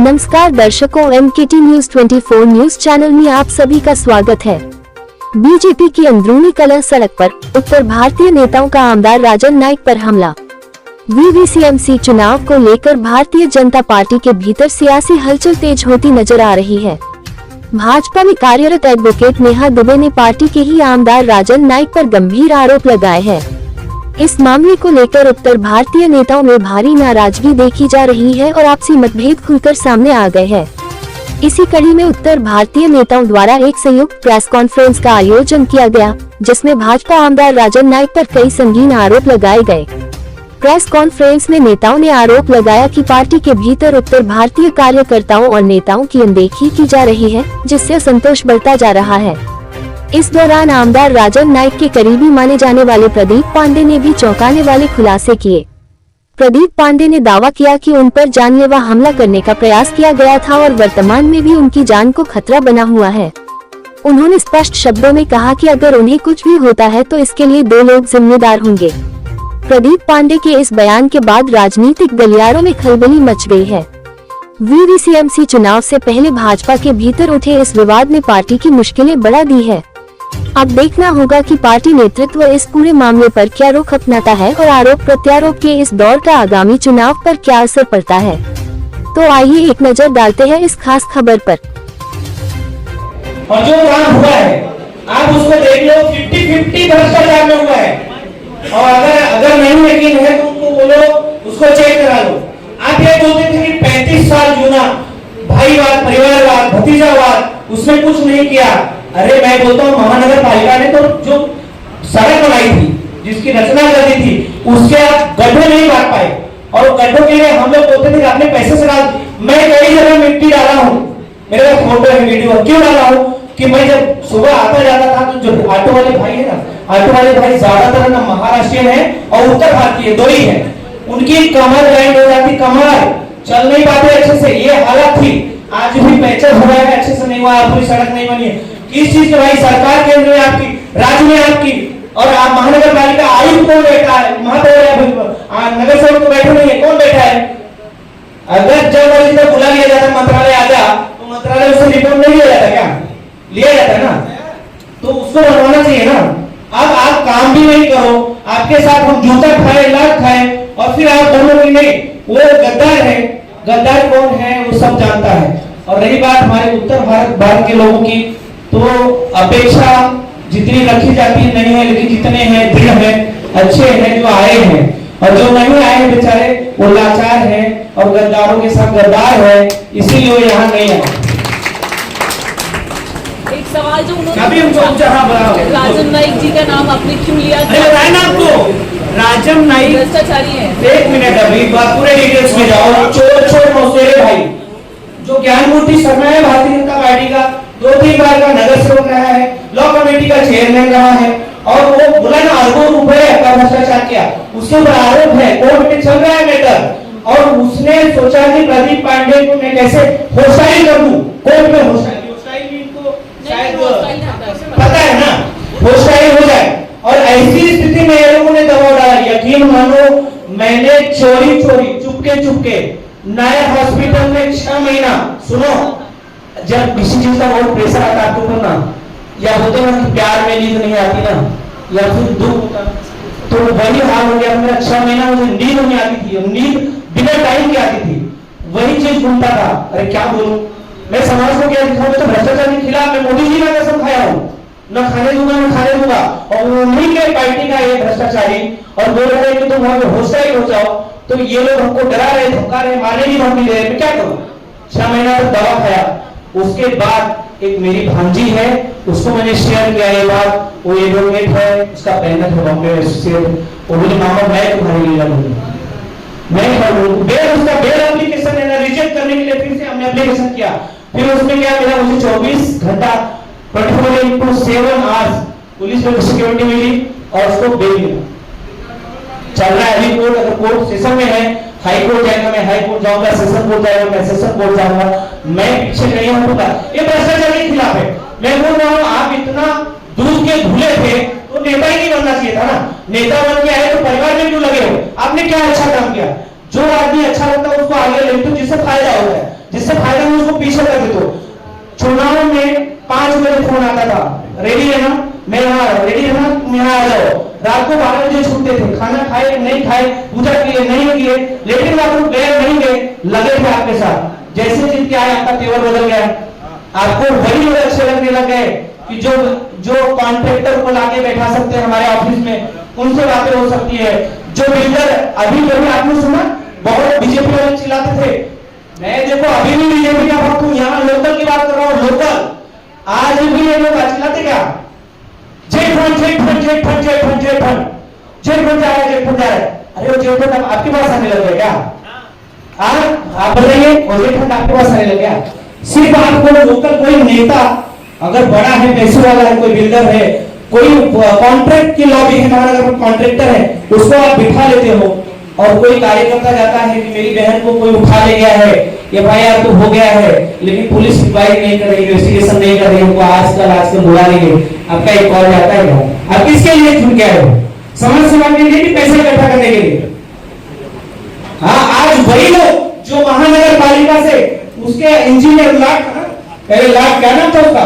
नमस्कार दर्शकों, MKT news 24 news channel में आप सभी का स्वागत है। बीजेपी की अंदरूनी कलह सड़क पर, उत्तर भारतीय नेताओं का आमदार राजन नाईक पर हमला। VVCMC चुनाव को लेकर भारतीय जनता पार्टी के भीतर सियासी हलचल तेज होती नजर आ रही है। भाजपा में कार्यरत एडवोकेट नेहा दुबे ने पार्टी के ही आमदार राजन नाईक पर गंभीर आरोप लगाए हैं। इस मामले को लेकर उत्तर भारतीय नेताओं में भारी नाराजगी देखी जा रही है और आपसी मतभेद खुलकर सामने आ गए हैं। इसी कड़ी में उत्तर भारतीय नेताओं द्वारा एक संयुक्त प्रेस कॉन्फ्रेंस का आयोजन किया गया, जिसमें भाजपा आमदार राजन नाईक पर कई संगीन आरोप लगाए गए। प्रेस कॉन्फ्रेंस में नेताओं ने आरोप लगाया कि पार्टी के भीतर उत्तर भारतीय कार्यकर्ताओं और नेताओं की अनदेखी की जा रही है, जिससे असंतोष बढ़ता जा रहा है। इस दौरान आमदार राजन नाईक के करीबी माने जाने वाले प्रदीप पांडे ने भी चौंकाने वाले खुलासे किए। प्रदीप पांडे ने दावा किया कि उन पर जानलेवा हमला करने का प्रयास किया गया था और वर्तमान में भी उनकी जान को खतरा बना हुआ है। उन्होंने स्पष्ट शब्दों में कहा कि अगर उन्हें कुछ भी होता है तो इसके लिए 2 लोग जिम्मेदार होंगे। प्रदीप पांडे के इस बयान के बाद राजनीतिक गलियारों में खलबली मच गई है। VVCMC चुनाव से पहले भाजपा के भीतर उठे इस विवाद ने पार्टी की मुश्किलें बढ़ा दी है। अब देखना होगा कि पार्टी नेतृत्व इस पूरे मामले पर क्या रुख अपनाता है और आरोप प्रत्यारोप के इस दौर का आगामी चुनाव पर क्या असर पड़ता है। तो आइए एक नजर डालते हैं इस खास खबर पर। और जो काम हुआ है आप उसको देख लो, 50-50 भ्रष्टाचार में हुआ है। और अगर नहीं यकीन है तो उनको बोलो, उसको चेक करा लो। आप ये बोलते थे कि 35 साल जूना भाईवाद, परिवारवाद, भतीजावाद, उसमें कुछ नहीं किया। अरे मैं बोलता हूँ महानगर पालिका ने तो जो सड़क बनाई थी, जिसकी रचना कर दी थी, उसके आप गड्ढे नहीं काट पाए। और गड्ढों के लिए हम लोग बोलते थे कि आपने पैसे से डाल। मैं कई जगह मिट्टी डाला हूँ, मेरे पास फोटो है, वीडियो। क्यों डाला हूँ कि मैं जब सुबह आता जाता था तो जो ऑटो वाले भाई है ना, ऑटो वाले भाई ज्यादातर ना महाराष्ट्रियन है और उत्तर भारतीय, 2 ही है। उनकी कमर बैंड हो जाती, कमर चल नहीं पाते अच्छे से, ये हालत थी। आज भी पैचर हुआ है, अच्छे से नहीं हुआ, पूरी सड़क नहीं बनी है। किस चीज के भाई? सरकार केंद्र में आपकी, राज्य में आपकी, और आप महानगर पालिका आयुक्त कौन बैठा है? महापौर, नगर सेवक तो बैठे नहीं है, कौन बैठा है? अगर जब वही बुला लिया जाता मंत्रालय आजा, तो मंत्रालय उससे रिपोर्ट नहीं लिया जाता क्या? लिया जाता है ना, तो उसको बनवाना चाहिए ना। अब आप काम भी नहीं करो, आपके साथ हम जूता खाए, लात खाए, और फिर आप बोलो कि नहीं वो गद्दार है। गद्दार कौन है वो सब जानता है। और रही बात हमारे उत्तर भारत के लोगों की, तो अपेक्षा जितनी रखी जाती नहीं है, लेकिन जितने हैं दृढ़ हैं, अच्छे हैं जो आए हैं, और जो नहीं आए हैं बेचारे वो लाचार हैं और गद्दारों के साथ गद्दार है, इसीलिए वो यहाँ नहीं आए। एक सवाल जो उन्होंने राजन नाईक जी का नाम आपने क्यों लिया? बताए ना आपको, राजन नाईक भ्रष्टाचारी है। 1 मिनट, अभी बात पूरे डिटेल्स में जाओ। छोटे मौसेरे भाई जो ज्ञानमूर्ति शर्मा है, भारतीय जनता पार्टी का 2-3 बार का नगर सेवक रहा है, लॉ कमेटी का चेयरमैन रहा है, और वो बोला ना अरबों रुपए का भ्रष्टाचार किया, उसके ऊपर आरोप है, कोर्ट में चल रहा है मैटर। और उसने सोचा कि प्रदीप पांडे को मैं कैसे होस्टाइल कर दूं, कोर्ट में होस्टाइल इनको शायद पता है ना, होस्टाइल हो जाए। और ऐसी स्थिति में ये लोगों ने दबाव डाला। यकीन मानो, मैंने चोरी चुपके नए हॉस्पिटल में 6 महीना, सुनो, जब किसी चीज का बहुत प्रेशर आता है आपके ऊपर ना, या होते ना कि प्यार में नींद नहीं आती ना, या फिर दुख होता, तो वही हाल हो गया मेरा। 6 महीना मुझे नींद नहीं आती थी, नींद बिना टाइम की आती थी, वही चीज घूमता था। अरे क्या बोलूं मैं, समाज को क्या दिखाऊं? तो भ्रष्टाचार के खिलाफ मैं मोदी जी का कसम खाया हूँ, न खाने दूंगा। और उन्हीं के पार्टी का ये भ्रष्टाचारी और बोल रहे कि तुम वहां पे होस्टाइल हो जाओ, तो ये लोग हमको डरा रहे, धमका रहे, मारने की धमकी दे रहे। मैं क्या करूं? 6 महीना तक दवा खाया। उसके बाद एक मेरी भांजी है, उसको मैंने शेयर किया ये बात, वो एडवोकेट है, उसका पैनल है बॉम्बे से, वो बोले मामा मैं तुम्हारे लिए लड़ूंगा, मैं लड़ूंगा। बेल उसका बेल एप्लीकेशन है ना, रिजेक्ट करने के लिए फिर से हमने एप्लीकेशन किया। फिर उसमें क्या मिला मुझे? 24 घंटा 24/7 आवर्स पुलिस में सिक्योरिटी मिली और उसको बेल मिला। चल रहा है कोर्ट, अगर कोर्ट सेशन में है, हाई कोर्ट जाएगा, मैं हाई कोर्ट जाऊंगा, सेशन कोर्ट जाएगा, मैं सेशन कोर्ट जाऊंगा, मैं पीछे नहीं हटूंगा। ये भ्रष्टाचार के खिलाफ है। मैं बोल रहा हूँ आप इतना दूध के धुले थे तो नेता ही नहीं बनना चाहिए था ना। नेता बन के आए तो परिवार में क्यों लगे हो? आपने क्या अच्छा काम किया? जो आदमी अच्छा लगता है उसको आगे ले तो जिससे फायदा होता है, जिससे फायदा हो उसको पीछे कर देते हो। चुनाव में 5 बजे फोन आता था, रेडी है ना, मैं यहाँ आ रहा हूँ, रेडी है ना, तुम यहाँ आ जाओ। रात को 12 बजे छूटते थे, खाना खाए नहीं खाए, पूजा किए नहीं किए, लेकिन आप गए नहीं गए, लगे थे आपके साथ। जैसे जीत के आए आपका तेवर बदल गया, आपको वही लोग अच्छे लगने लग गए कि जो कॉन्ट्रैक्टर को लाके बैठा सकते हैं हमारे ऑफिस में, उनसे बातें हो सकती है। जो बिल्डर अभी कभी आपने सुना बहुत बीजेपी वाले चिल्लाते थे, मैं देखो अभी भी बीजेपी का भक्त हूं, यहाँ लोकल की बात कर रहा हूँ, लोकल। आज भी ये लोग चिल्लाते क्या, jet fund jet fund jet fund jet fund jet fund jet fund जा रहा है, जेट फंड जा रहा है। अरे वो जेट फंड आपके पास आने लग गया क्या? आप बताइए, वो जेट फंड आपके पास आने लग गया? सिर्फ आपको लोकल कोई नेता अगर बड़ा है, पैसे वाला है, कोई बिल्डर है, कोई कॉन्ट्रैक्ट की लॉबी है, हमारा अगर कॉन्ट्रैक्टर है, उसको आप बिठा लेते हो, और कोई कार्यकर्ता जाता है कि मेरी बहन को कोई उठा ले गया है, एफआईआर तो हो गया है, लेकिन पुलिस इंक्वायरी नहीं कर रही, इन्वेस्टिगेशन नहीं कर रही, हमको आजकल बुला लेंगे, आपका एक कॉल जाता है क्या? आप किसके लिए चुन के आए हो? समाज सेवा के लिए कि पैसे इकट्ठा करने के लिए? हाँ, आज वही लोग जो महानगर पालिका से उसके इंजीनियर लाट, पहले लाट क्या नाम था उसका,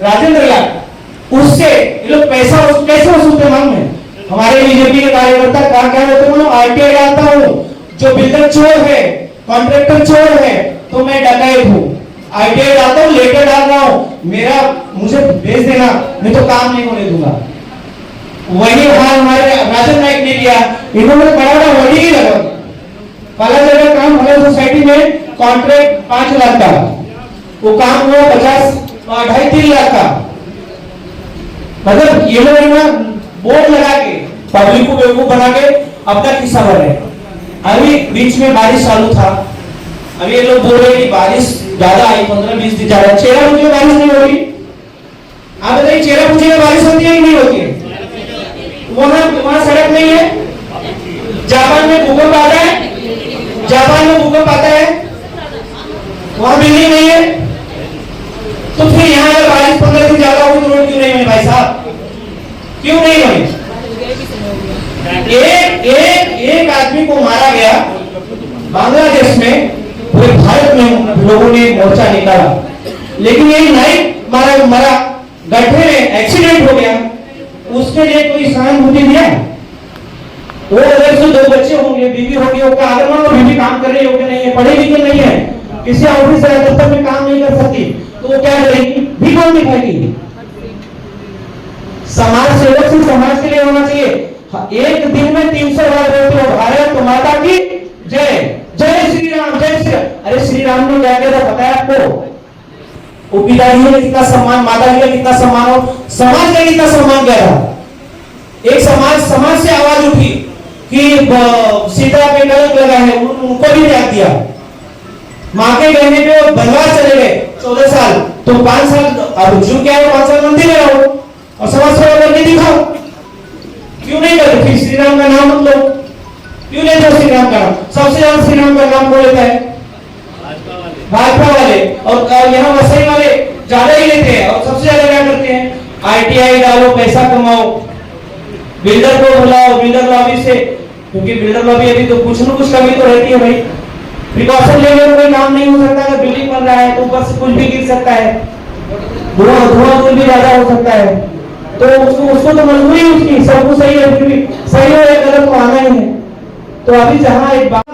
राजेंद्र लाट, उससे ये लोग पैसा कैसे वसूलते मालूम है? हमारे बीजेपी के कार्यकर्ता कहा क्या होते हैं, आरटीआई डालता हूँ, जो बिल्डर चोर है, कॉन्ट्रैक्टर चोर है, तो मैं डकैत हूँ, आरटीआई डालता हूँ, लेटर डाल रहा हूँ, मुझे भेज देना, मैं तो काम नहीं होने दूंगा। वही हाल हमारे राजन नाइक ने किया, इन्होंने बड़ा बड़ा वही ही लगा, पहला जगह काम हमारे सोसाइटी में कॉन्ट्रैक्ट 5 लाख का, वो काम हुआ 2.5-3 लाख का। मतलब ये लोग बोर्ड लगा के पब्लिक को बेवकूफ बना के अपना किस्सा भर रहे। अभी बीच में बारिश चालू था, अभी ये लोग बोल रहे कि बारिश ज्यादा आई, 15-20 दिन ज्यादा। चेहरा पूछे बारिश नहीं होगी? आप बताइए, चेहरा पूछे में बारिश होती है कि नहीं होती है? वहां सड़क नहीं है। जापान में भूकंप आता है, जापान में भूकंप आता है, वहां बिल्डिंग नहीं है, तो फिर यहाँ अगर बारिश 15 दिन ज्यादा होगी तो रोड क्यों नहीं बने भाई साहब? क्यों नहीं बने? एक आदमी को मारा गया बांग्लादेश में, पूरे भारत में लोगों ने मोर्चा निकाला, लेकिन यही नाइक मरा गड्ढे में एक्सीडेंट हो गया, उसके लिए कोई सहानुभूति दिया? वो अगर से 2 बच्चे होंगे, बीवी होगी, अगर मान लो बीवी काम कर रही होगी, नहीं है, पढ़े लिखे नहीं है, किसी ऑफिस या दफ्तर में काम नहीं कर सकती, तो वो क्या करेगी? भी कौन दिखाएगी? समाज सेवक से समाज के लिए होना चाहिए। एक दिन में 300 बार बोलते हो भारत माता की जय, जय श्री राम, जय श्री राम। अरे श्री राम ने क्या किया था पता है आपको? वो पिताजी ने कितना सम्मान, माता जी का कितना सम्मान, और समाज का कितना सम्मान किया था। एक समाज से आवाज उठी कि सीता पे कलंक लगा है, उनको भी त्याग दिया। माँ के कहने पे वो बनवास चले गए 14 साल, तो 5 साल अब जो क्या है 5 साल मंदिर में रहो और समाज सेवा करके दिखाओ। क्यों नहीं करते? फिर श्री राम का नाम मत लो, क्यों लेते हो श्री राम का नाम? सबसे ज्यादा श्री राम का नाम कौन लेता है? भाजपा वाले, और यहाँ वसई वाले ज्यादा ही लेते हैं, और सबसे ज्यादा क्या करते हैं? आरटीआई डालो, पैसा कमाओ, बिल्डर को बुलाओ, बिल्डर लॉबी से, क्योंकि बिल्डर लॉबी अभी तो कुछ न कुछ कमी तो रहती है भाई, प्रिकॉशन लेने में कोई काम नहीं हो सकता। अगर बिल्डिंग बन रहा है तो ऊपर से कुछ भी गिर सकता है, धुआं भी ज्यादा हो सकता है, तो उसको तो मजबूरी उसकी, सब कुछ सही है, फिर भी सही हो या गलत तो आना ही है। तो अभी जहां एक बात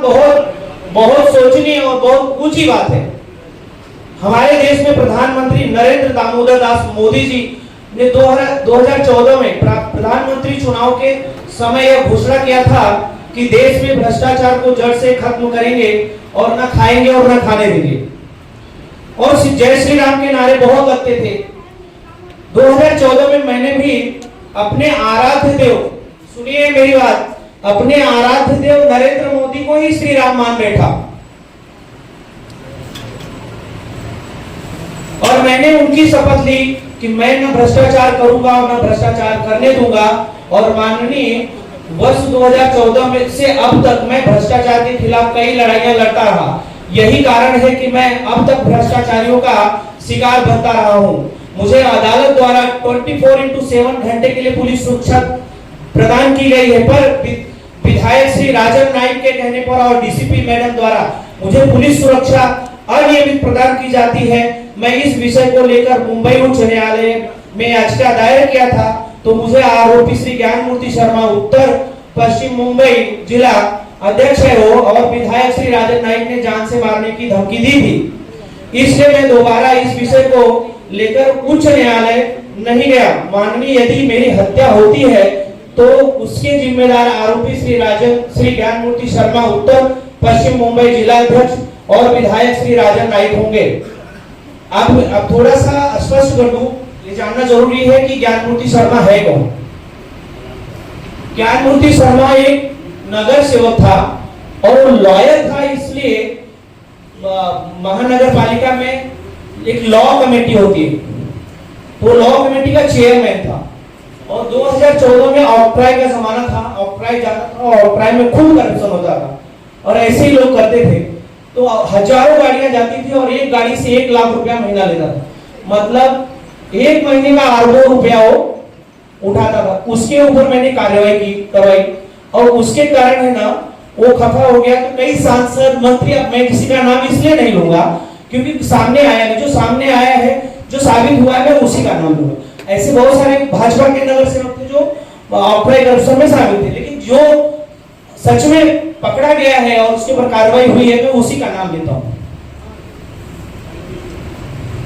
बहुत सोचनीय और बहुत ऊंची बात है, हमारे देश में प्रधानमंत्री नरेंद्र दामोदर दास मोदी जी ने 2014 में प्रधानमंत्री चुनाव के समय यह घोषणा किया था कि देश में भ्रष्टाचार को जड़ से खत्म करेंगे और न खाएंगे और न खाने देंगे, और जय श्री राम के नारे बहुत लगते थे। 2014 में मैंने भी अपने आराध्य देव, सुनिए मेरी बात, अपने आराध्य देव नरेंद्र मोदी को ही श्री राम मान बैठा, और मैंने उनकी शपथ ली कि मैं न भ्रष्टाचार करूंगा और न भ्रष्टाचार करने दूंगा। और माननीय वर्ष 2014 में से अब तक मैं भ्रष्टाचार के खिलाफ कई लड़ाइयां लड़ता रहा। यही कारण है कि मैं अब तक भ्रष्टाचारियों का शिकार बनता रहा हूं। मुझे अदालत द्वारा 24/7 घंटे के लिए पुलिस सुरक्षा प्रदान की गई है, पर विधायक श्री राजन नाइक के कहने पर और डीसीपी मैडम द्वारा मुझे पुलिस सुरक्षा अनियमित प्रदान की जाती है। मैं इस विषय को लेकर मुंबई उच्च न्यायालय में याचिका दायर किया था, तो मुझे आरोपी श्री ज्ञानमूर्ति शर्मा उत्तर पश्चिम मुंबई जिला अध्यक्ष है वो और विधायक श्री राजन नाइक ने जान से मारने की धमकी दी थी। इसलिए मैं दोबारा इस विषय को लेकर उच्च न्यायालय नहीं गया। माननीय, यदि मेरी हत्या होती है तो उसके जिम्मेदार आरोपी श्री ज्ञानमूर्ति शर्मा उत्तर पश्चिम मुंबई जिला अध्यक्ष और विधायक श्री राजन नाइक होंगे। अब थोड़ा सा स्पष्ट कर दूं, ये जानना जरूरी है कि ज्ञानमूर्ति शर्मा है कौन। ज्ञानमूर्ति शर्मा एक नगर सेवक था और वो लॉयर था, इसलिए महानगर पालिका में एक लॉ कमेटी होती है, तो लॉ कमेटी का चेयरमैन था। और 2014 में ऑक्ट्राई का जमाना था, ऑक्ट्राई जाता था और ऑक्ट्राई में खूब करप्शन होता था और ऐसे ही लोग करते थे। तो हजारों गाड़ियां जाती थी और एक गाड़ी से 1 लाख रुपया महीना लेता था, मतलब एक महीने का अरबों रुपया वो उठाता था। उसके ऊपर मैंने कार्रवाई करवाई और उसके कारण है ना वो खफा हो गया। तो कई सांसद मंत्री, अब मैं किसी का नाम इसलिए नहीं लूंगा क्योंकि सामने आया है, जो सामने आया है, जो साबित हुआ है, मैं उसी का नाम लूंगा। ऐसे बहुत सारे भाजपा के नगर सेवक थे जो ऑक्ट्राई करप्शन में शामिल थे, लेकिन जो सच में पकड़ा गया है और उसके ऊपर कार्रवाई हुई है, मैं उसी का नाम लेता हूं।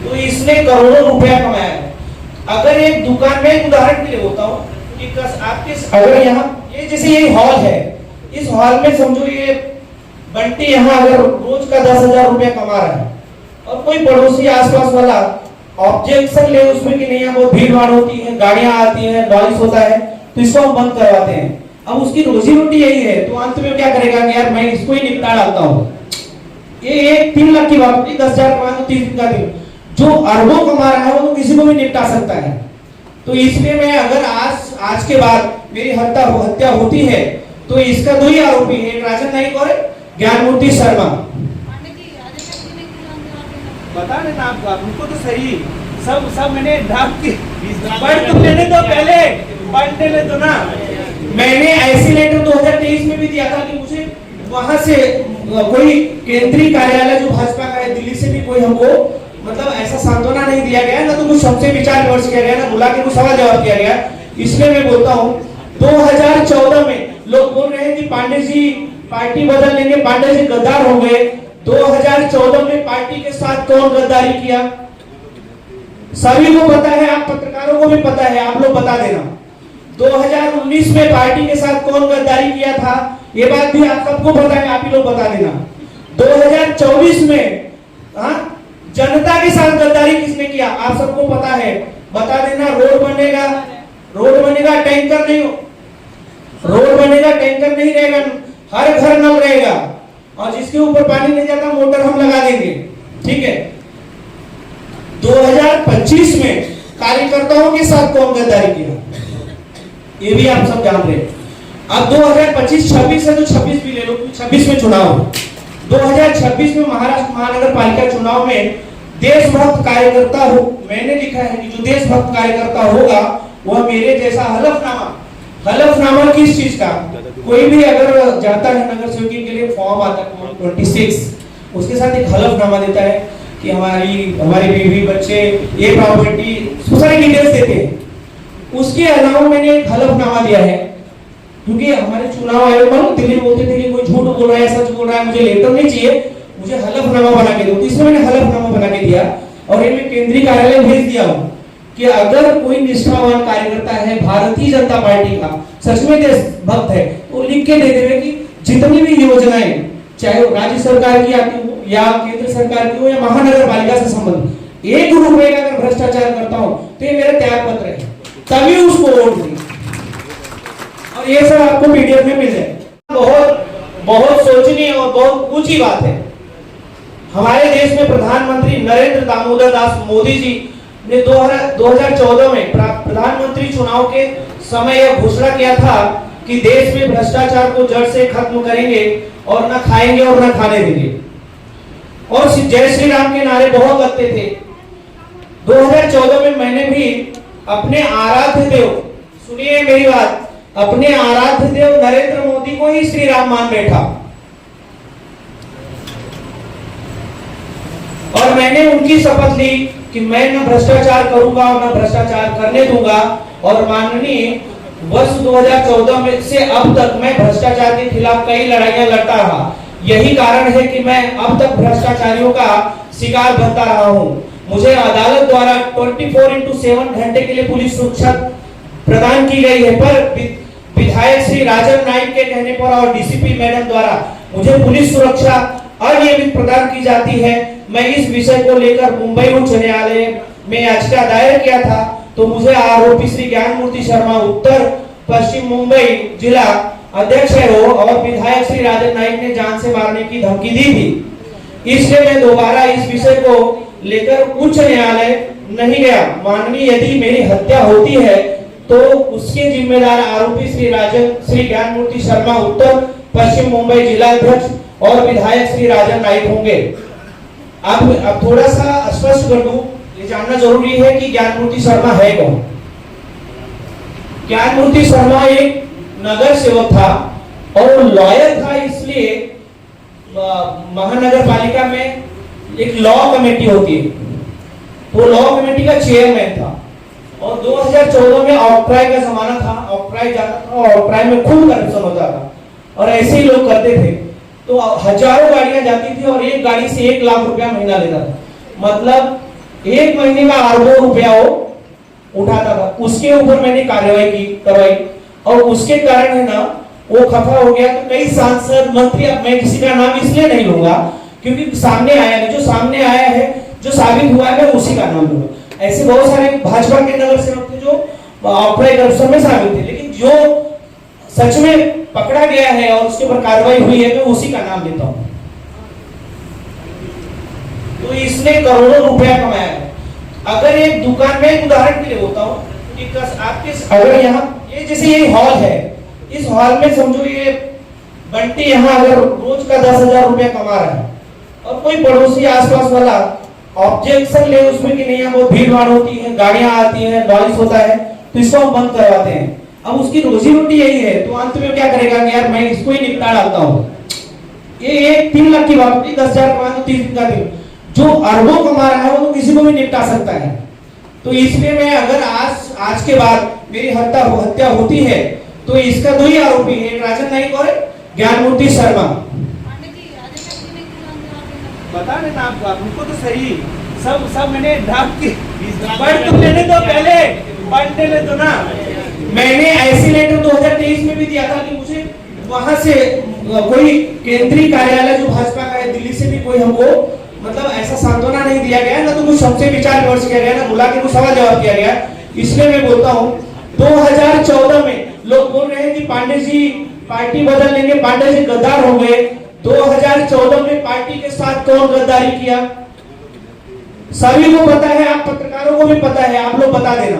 तो इसने करोड़ों रुपया कमाया है। अगर एक दुकान में, एक उदाहरण के लिए होता हूं कि आपके अगर यहाँ ये जैसे ये हॉल है, इस हॉल में समझो ये बंटी यहाँ अगर रोज का 10,000 रुपया कमा रहा है और कोई पड़ोसी आसपास वाला ऑब्जेक्शन ले उसमें कि नहीं, यहाँ बहुत भीड़ भाड़ होती है, गाड़ियां आती हैं, नॉइस होता है, तो इसको हम बंद करवाते हैं। अब उसकी रोजी रोटी यही है, तो अंत में क्या करेगा कि यार मैं इसको ही निपटा डालता हूँ। ये 3 लाख की बात होती, 10,000 कमा तो 30 दिन का दिन, जो अरबों कमा रहा है वो तो किसी को भी निपटा सकता है। तो इसलिए मैं अगर आज के बाद मेरी हत्या होती है तो इसका 2 ही आरोपी है, राजन नाइक और ज्ञानमूर्ति शर्मा। बता देना आपको, उनको तो सही सब मैंने ढाक के पढ़ तो लेने दो, पहले पढ़ लेने दो ना। मैंने ऐसी लेटर 2023 में भी दिया था कि मुझे वहां से कोई केंद्रीय कार्यालय जो भाजपा का है दिल्ली से भी कोई हमको मतलब ऐसा सांत्वना नहीं दिया गया, ना तो कुछ हमसे विचार विमर्श किया गया, ना बुला के कुछ सवाल जवाब किया गया। इसलिए मैं बोलता हूँ 2014 में लोग बोल रहे हैं कि पांडे जी पार्टी बदल लेंगे, पांडे जी गद्दार हो गए। 2014 में पार्टी के साथ कौन गद्दारी किया सभी को पता है, आप पत्रकारों को भी पता है, आप लोग बता देना। 2019 में पार्टी के साथ कौन गद्दारी किया था ये बात भी आप सबको पता है, आप ही लोग बता देना। 2024 में जनता के साथ गद्दारी किसने किया आप सबको पता है, बता देना। रोड बनेगा टैंकर नहीं, रोड बनेगा टैंकर नहीं रहेगा, हर घर नल रहेगा और जिसके ऊपर पानी नहीं जाता मोटर हम लगा देंगे, ठीक है। 2025 में कार्यकर्ताओं के साथ कौन गद्दारी किया ये भी आप सब जान रहे हैं। अब 2025-26 है तो 26 भी ले लो, 26 में चुनाव। 2026 में महाराष्ट्र महानगर पालिका चुनाव में देशभक्त कार्यकर्ता हो, मैंने लिखा है कि जो देशभक्त कार्यकर्ता होगा वह मेरे जैसा हलफनामा किस चीज का, कोई भी अगर जाता है नगर सेवकी के लिए फॉर्म आता है 26, उसके साथ एक हलफनामा देता है कि हमारी बीवी बच्चे ये प्रॉपर्टी सारी डिटेल्स देते हैं। उसके अलावा मैंने एक हलफनामा दिया है क्योंकि हमारे चुनाव आयोग में दिल्ली बोलते थे कि कोई झूठ बोल रहा है सच बोल रहा है, मुझे लेटर नहीं चाहिए, मुझे हलफनामा बना के दो। तो इसमें मैंने हलफनामा बना के दिया और ये मैं केंद्रीय कार्यालय भेज दिया हूँ कि अगर कोई निष्ठावान कार्यकर्ता है भारतीय जनता पार्टी का, सच में देशभक्त है, तो लिख के दे देवे कि जितनी भी योजनाएं चाहे वो राज्य सरकार की आती हो या केंद्र सरकार की हो या महानगर पालिका से संबंधित 1 रुपए का अगर भ्रष्टाचार करता हूं तो ये मेरा त्याग पत्र है, तभी उसको वोट दें। और ये सब आपको पीडीएफ में मिल जाए। बहुत सोचनीय और बहुत ऊंची बात है। हमारे देश में प्रधानमंत्री नरेंद्र दामोदर दास मोदी जी ने 2014 में प्रधानमंत्री चुनाव के समय यह घोषणा किया था कि देश में भ्रष्टाचार को जड़ से खत्म करेंगे और न खाएंगे और न खाने देंगे। और जय श्री राम के नारे बहुत लगते थे। 2014 में मैंने भी अपने आराध्य देव, सुनिए मेरी बात, अपने आराध्य देव नरेंद्र मोदी मोदी को ही श्री राम मान बैठा। और मैंने उनकी शपथ ली कि मैं न भ्रष्टाचार करूंगा और न भ्रष्टाचार करने दूंगा। और माननीय वर्ष 2014 में से अब तक मैं भ्रष्टाचार के खिलाफ कई लड़ाइयां लड़ता रहा। यही कारण है कि मैं अब तक भ्रष्टाचारियों का शिकार बनता रहा हूं। मुझे अदालत द्वारा 24/7 घंटे के लिए पुलिस सुरक्षा प्रदान की गई है, पर विधायक श्री राजन नाइक के कहने पर और डीसीपी मैडम द्वारा मुझे पुलिस सुरक्षा अनियमित प्रदान की जाती है। मैं इस विषय को लेकर मुंबई उच्च न्यायालय में याचिका दायर किया था, तो मुझे आरोपी श्री ज्ञानमूर्ति शर्मा उत्तर पश्चिम मुंबई जिला अध्यक्ष है वो और विधायक श्री राजन नाइक ने जान से मारने की धमकी दी थी। इसलिए मैं दोबारा इस विषय को लेकर उच्च न्यायालय नहीं गया। माननीय, यदि मेरी हत्या होती है तो उसके जिम्मेदार आरोपी श्री ज्ञानमूर्ति शर्मा उत्तर पश्चिम मुंबई जिला अध्यक्ष और विधायक श्री राजन नाइक होंगे। अब थोड़ा सा स्पष्ट कर दूं, ये जानना जरूरी है कि ज्ञानमूर्ति शर्मा है कौन। ज्ञानमूर्ति शर्मा एक नगर सेवक था और लॉयर था, इसलिए महानगर पालिका में एक लॉ कमेटी होती है, वो लॉ कमेटी का चेयरमैन था। और 2014 में ऑक्ट्राई का जमाना था, ऑक्ट्राई जाता था और ऑक्ट्राई में खूब करप्शन होता था और ऐसे ही लोग करते थे। तो हजारों गाड़ियां जाती थी और एक गाड़ी से 1 लाख रुपया महीना लेता था, मतलब एक महीने का अरबों रुपया वो उठाता था। उसके ऊपर मैंने कार्रवाई करवाई और उसके कारण है ना वो खफा हो गया। तो कई सांसद मंत्री, अब मैं किसी का नाम इसलिए नहीं लूंगा क्योंकि सामने आया नहीं, जो सामने आया है, जो साबित हुआ है, मैं उसी का नाम लूंगा। ऐसे बहुत सारे भाजपा के नगर सेवक थे जो ऑक्ट्राई करप्शन में शामिल थे, लेकिन जो सच में पकड़ा गया है और उसके ऊपर कार्रवाई हुई है, मैं उसी का नाम लेता हूं। तो इसने करोड़ों रुपया कमाया है। अगर एक दुकान में, एक उदाहरण के लिए बोलता हूं कि आपके अगर यहाँ ये जैसे ये हॉल है, इस हॉल में समझो ये बंटी यहाँ अगर रोज का 10,000 रुपया कमा रहा है और कोई पड़ोसी आसपास वाला ऑब्जेक्शन ले उसमें कि नहीं यहाँ बहुत भीड़ भाड़ होती है, गाड़ियां आती है, नॉइस होता है, तो इसको हम बंद करवाते हैं। अब उसकी रोजी रोटी यही है, तो अंत में क्या करेगा कि यार मैं इसको ही निपटा डालता हूँ। ये 3 लाख की बात होती, 10,000 कमा तो 30 दिन का दिन, जो अरबों कमा रहा है वो तो किसी को भी निपटा सकता है। तो इसलिए मैं अगर आज के बाद मेरी हत्या होती है तो इसका 2 ही आरोपी है, राजन नाइक और ज्ञानमूर्ति शर्मा। बता देना आपको तो सही सब मैंने ड्राफ्ट की पढ़ तो लेने दो, पहले पढ़ लेने दो ना। मैंने ऐसी लेटर 2023 में भी दिया था कि मुझे वहां से कोई केंद्रीय कार्यालय जो भाजपा का है दिल्ली से भी कोई हमको मतलब ऐसा सांत्वना नहीं दिया गया, ना तो कुछ सबसे विचार विमर्श किया गया, ना बुला के कुछ सवाल जवाब किया गया। इसलिए मैं बोलता हूँ 2014 में लोग बोल रहे हैं कि पांडे जी पार्टी बदल लेंगे, पांडे जी गद्दार हो गए। 2014 में पार्टी के साथ कौन गद्दारी किया सभी को पता है, आप पत्रकारों को भी पता है, आप लोग बता देना।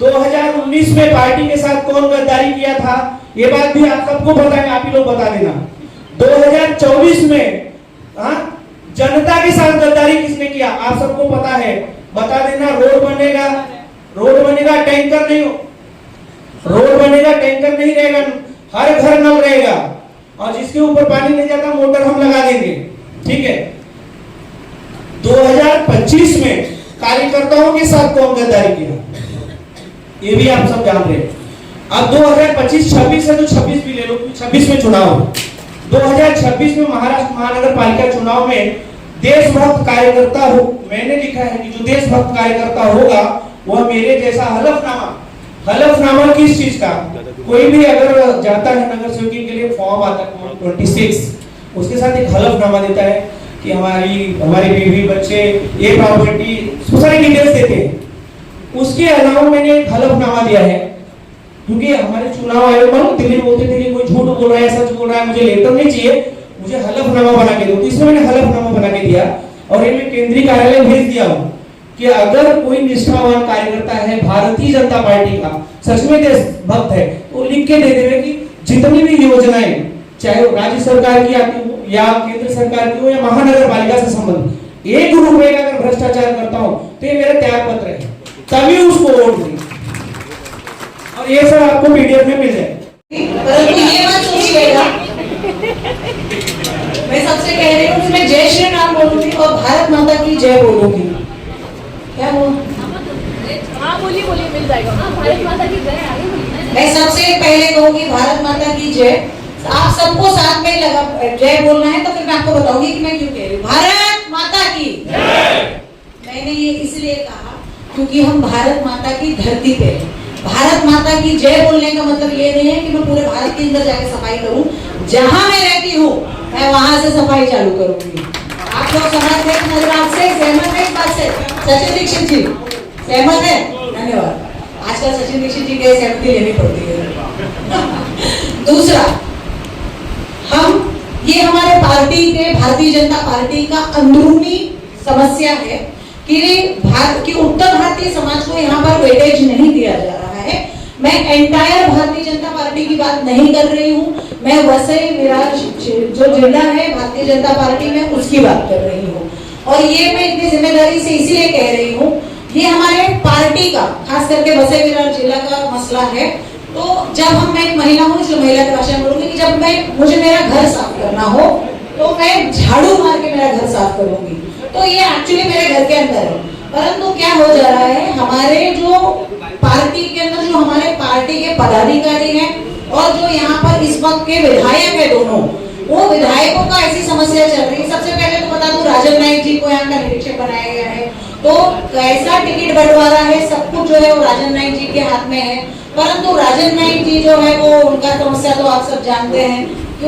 2019 में पार्टी के साथ कौन गद्दारी किया था ये बात भी आप सबको पता है, आप ही लोग बता देना। 2024 में जनता के साथ गद्दारी किसने किया आप सबको पता है, बता देना। रोड बनेगा टैंकर नहीं, रोड बनेगा टैंकर नहीं रहेगा, हर घर नल रहेगा और जिसके ऊपर पानी नहीं जाता मोटर हम लगा देंगे, ठीक है। 2025 में कार्यकर्ताओं के साथ कौन गद्दारी किया ये भी आप सब जान रहे हैं। अब 2025-26 है तो 26 भी ले लो, 26 में चुनाव। 2026 में महाराष्ट्र महानगर पालिका चुनाव में देशभक्त कार्यकर्ता हो, मैंने लिखा है कि जो देशभक्त कार्यकर्ता होगा वह मेरे जैसा हलफनामा किस चीज का, कोई भी अगर जाता है नगर सेवकी के लिए फॉर्म आता है 26, उसके साथ एक हलफनामा देता है कि हमारी बीवी बच्चे ये प्रॉपर्टी सारी डिटेल्स देते हैं। उसके अलावा मैंने एक हलफनामा दिया है क्योंकि हमारे चुनाव आयोग में दिल्ली बोलते थे कि कोई झूठ बोल रहा है सच बोल रहा है, मुझे लेटर नहीं चाहिए, मुझे हलफनामा बना के दो। तो इसमें मैंने हलफनामा बना के दिया और ये मैं केंद्रीय कार्यालय भेज दिया हूँ कि अगर कोई निष्ठावान कार्यकर्ता है भारतीय जनता पार्टी का, सच में देशभक्त है, तो लिख के दे देवे कि जितनी भी योजनाएं चाहे वो राज्य सरकार की आती हो या केंद्र सरकार की हो या महानगर पालिका से संबंधित 1 रुपए का अगर भ्रष्टाचार करता हूं तो ये मेरा त्याग पत्र है, तभी उसको वोट दें। और ये सब आपको पीडीएफ में मिल जाए। परंतु ये मत सोचिएगा, मैं सबसे कह रही हूँ कि मैं जय श्री राम बोलूंगी और भारत माता की जय बोलूंगी। क्या बोल? हाँ बोलिए बोलिए, मिल जाएगा। हाँ, भारत माता की जय। आगे बोलिए। मैं सबसे पहले कहूंगी भारत माता की जय। आप सबको साथ में लगा जय बोलना है, तो फिर मैं आपको बताऊंगी कि मैं क्यों कह रही हूँ भारत माता की जय। मैंने ये इसलिए कहा क्योंकि हम भारत माता की धरती पे हैं। भारत माता की जय बोलने का मतलब ये नहीं है कि मैं पूरे भारत के अंदर जाके सफाई करूं। जहां मैं रहती हूँ मैं वहां से सफाई चालू करूंगी। आप लोग समझते हैं? मेरी बात से सहमत है? इस बात से सचिन दीक्षित जी सहमत है? धन्यवाद। आजकल सचिन दीक्षित जी के सहमति लेनी पड़ती है। दूसरा, हम ये हमारे पार्टी के भारतीय जनता पार्टी का अंदरूनी समस्या है कि भारत की उत्तर भारतीय समाज को यहाँ पर वेटेज नहीं दिया जा रहा है। मैं एंटायर भारतीय जनता पार्टी की बात नहीं कर रही हूँ, मैं वसई विरार जो जिला है भारतीय जनता पार्टी में उसकी बात कर रही हूँ। और ये मैं इतनी जिम्मेदारी से इसलिए कह रही हूँ, ये हमारे पार्टी का खास करके वसई विरार जिला का मसला है। तो जब मैं एक महिला हूँ, इसलिए महिला की भाषा में बोलूंगी कि जब मुझे मेरा घर साफ करना हो तो मैं झाड़ू मार के मेरा घर साफ करूंगी। तो ये एक्चुअली मेरे घर के अंदर है। परंतु क्या हो जा रहा है, हमारे जो पार्टी के अंदर जो हमारे पार्टी के पदाधिकारी हैं और जो यहाँ पर इस वक्त के विधायक है दोनों, वो विधायकों का ऐसी समस्या चल रही है। सबसे पहले तो बता दूं, राजन नाईक जी को यहाँ का निरीक्षक बनाया गया है। तो कैसा टिकट बंटवारा है, सब कुछ जो है वो राजन नाईक जी के हाथ में है। परंतु राजन नाईक जी जो है वो उनका समस्या तो आप सब जानते हैं कि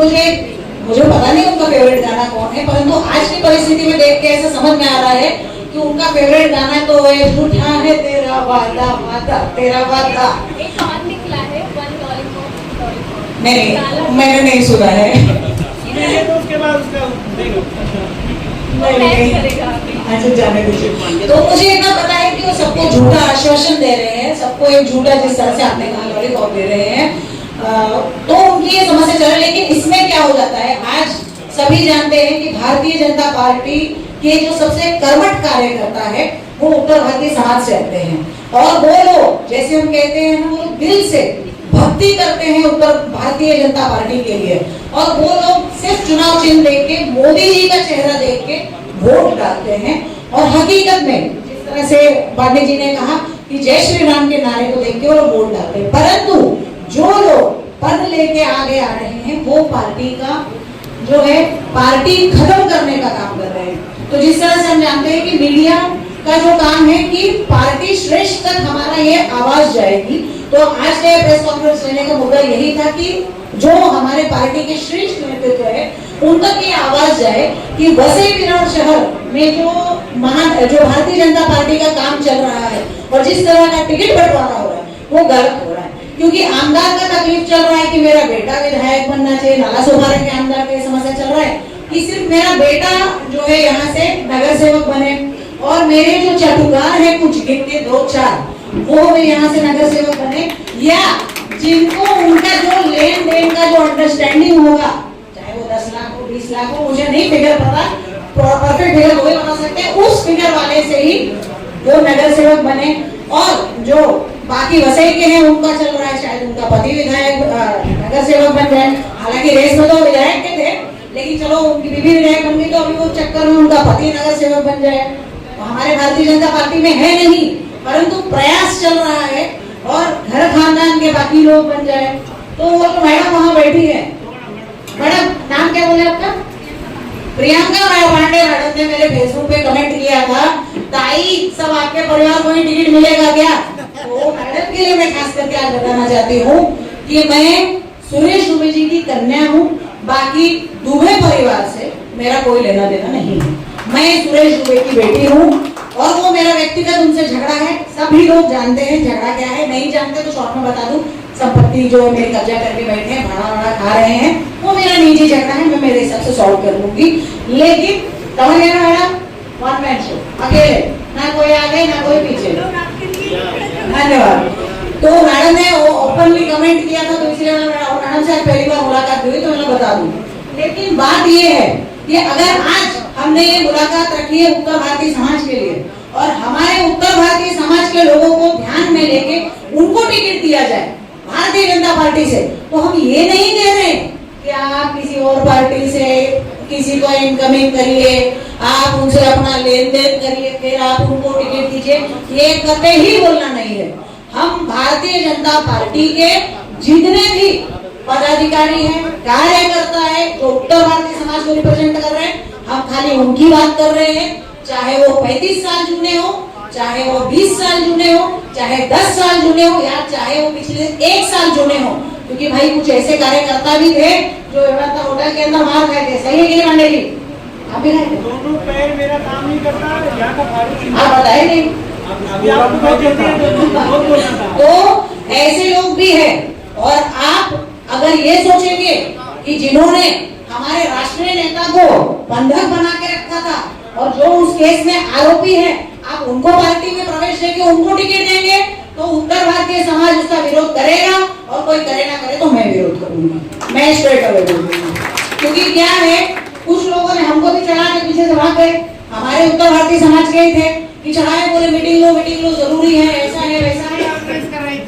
मुझे पता नहीं उनका फेवरेट गाना कौन है, परंतु आज की परिस्थिति में देख के ऐसा समझ में आ रहा है कि उनका फेवरेट गाना तो है झूठा है तेरा वादा वादा तेरा वादा। एक सॉन्ग निकला है, वन लॉलीपॉप। नहीं, मैंने नहीं सुना है। उसके बाद उसका अच्छा, जाने दीजिए। तो मुझे इतना पता है कि वो सबको झूठा आश्वासन दे रहे हैं, सबको एक झूठा, जिस तरह से आपने कहा लॉलीपॉप दे रहे हैं। तो उनकी ये समस्या चल रही है। लेकिन इसमें क्या हो जाता है, आज सभी जानते हैं कि भारतीय जनता पार्टी के जो सबसे कर्मठ कार्यकर्ता है वो उत्तर भारतीय समाज से आते हैं। और वो लोग, जैसे हम कहते हैं ना, वो दिल से भक्ति करते हैं उत्तर भारतीय जनता पार्टी के लिए। और वो लोग सिर्फ चुनाव चिन्ह देख के, मोदी जी का चेहरा देख के वोट डालते हैं। और हकीकत में जिस तरह से पांडे जी ने कहा कि जय श्री राम के नारे को देख के वो वोट डालते हैं। परंतु जो लोग पद लेके आगे आ रहे हैं वो पार्टी का जो है पार्टी खत्म करने का काम कर रहे हैं। तो जिस तरह से हम जानते हैं कि मीडिया का जो काम है कि पार्टी श्रेष्ठ तक हमारा ये आवाज जाएगी। तो आज के प्रेस कॉन्फ्रेंस लेने का मुद्दा यही था कि जो हमारे पार्टी के श्रेष्ठ नेतृत्व है उन तक ये आवाज जाए कि वसई विरार शहर में जो भारतीय जनता पार्टी का काम चल रहा है और जिस तरह का टिकट बंटवारा हो रहा है वो गलत हो रहा है। क्योंकि आमदार का तकलीफ चल रहा है कि मेरा बेटा विधायक बनना चाहिए। नाला सोपारा के आमदार की समस्या चल रहा है कि सिर्फ मेरा बेटा जो है यहाँ से नगर सेवक बने और मेरे जो चाटुकार है कुछ गिनती 2-4 वो यहाँ से नगर सेवक बने, या जिनको उनका जो लेन देन का जो अंडरस्टैंडिंग होगा, चाहे वो 10 लाख हो 20 लाख हो, मुझे नहीं फिगर पता, परफेक्ट फिगर वही बता सकते हैं, उस फिगर वाले से ही वो नगर सेवक बने। और जो बाकी वसई के हैं उनका चल रहा है शायद उनका पति विधायक नगर सेवक बन जाए। हालांकि रेस में तो विधायक के थे, लेकिन चलो उनकी बीवी विधायक बन गई तो अभी वो चक्कर में उनका पति नगर सेवक बन जाए। तो हमारे भारतीय जनता पार्टी में है नहीं, परंतु प्रयास चल रहा है और घर खानदान के बाकी लोग बन जाए। तो वो तो मैडम वहाँ बैठी है, मैडम नाम क्या बोले आपका? प्रियंका पांडे मैडम ने मेरे फेसबुक पे कमेंट किया था, ताई सब आपके परिवार को ही टिकट मिलेगा क्या? तो मैडम के लिए मैं खास करके आज बताना चाहती हूँ कि मैं सुरेश दुबे जी की कन्या हूँ, बाकी दुबे परिवार से मेरा कोई लेना देना नहीं है। मैं सुरेश दुबे की बेटी हूँ और वो मेरा व्यक्तिगत उनसे झगड़ा है। सभी लोग जानते हैं झगड़ा क्या है, नहीं जानते तो शॉर्ट में बता दूं, संपत्ति जो मेरे कब्जा करके बैठे हैं, भाड़ा खा रहे हैं, वो मेरा निजी झगड़ा है, मैं मेरे हिसाब से सॉल्व कर लूंगी। लेकिन समझ गए ना मैडम, वन मैन शो, अकेले, ना कोई आगे ना कोई पीछे। धन्यवाद। तो मैडम ने वो ओपनली कमेंट किया था, तो इसलिए मैडम से पहली बार मुलाकात हुई तो मैं बता दूं। लेकिन बात ये है कि अगर आज हमने ये मुलाकात रखी है उत्तर भारतीय समाज के लिए और हमारे उत्तर भारतीय समाज के लोगों को ध्यान में लेके उनको टिकट दिया जाए भारतीय जनता पार्टी से, तो हम ये नहीं कह रहे कि आप किसी और पार्टी से किसी को इनकमिंग करिए, आप उनसे अपना लेन देन करिए, फिर आप उनको टिकट दीजिए, ये कतई ही बोलना नहीं है। हम भारतीय जनता पार्टी के जितने भी पदाधिकारी हैं, कार्यकर्ता है, जो उत्तर भारतीय समाज को रिप्रेजेंट कर रहे हैं, हम खाली उनकी बात कर रहे हैं। चाहे वो 35 साल जुड़े हो, चाहे वो 20 साल जुड़े हो, चाहे 10 साल जुड़े हो, या चाहे वो पिछले 1 साल जुड़े हो, क्योंकि भाई कुछ ऐसे कार्यकर्ता भी थे जो व्यवस्था होटल के अंदर मार खाए थे। सही है कि नहीं मंडली? आप भी खाए थे? दोनों पैर मेरा काम नहीं करता, यहाँ का फारूक आप बताए नहीं। अभी आपको बहुत जल्दी है, बहुत बोलना था। तो ऐसे लोग भी हैं, और आप अगर ये सोचेंगे कि जिन्होंने हमारे राष्ट्रीय नेता को बंधक बना के रखा था और जो उस केस में आरोपी है, आप उनको पार्टी में प्रवेश देके उनको टिकट देंगे, तो उत्तर भारतीय समाज उसका विरोध करेगा, और कोई करे ना करे तो मैं विरोध करूंगी, मैं स्ट्रेट अवे बोलूंगी। क्योंकि क्या है, कुछ लोगों ने हमको भी चढ़ा के पीछे से भाग गए, हमारे उत्तर भारतीय समाज के ही थे कि चढ़ाए बोले मीटिंग लो जरूरी है, ऐसा है वैसा है।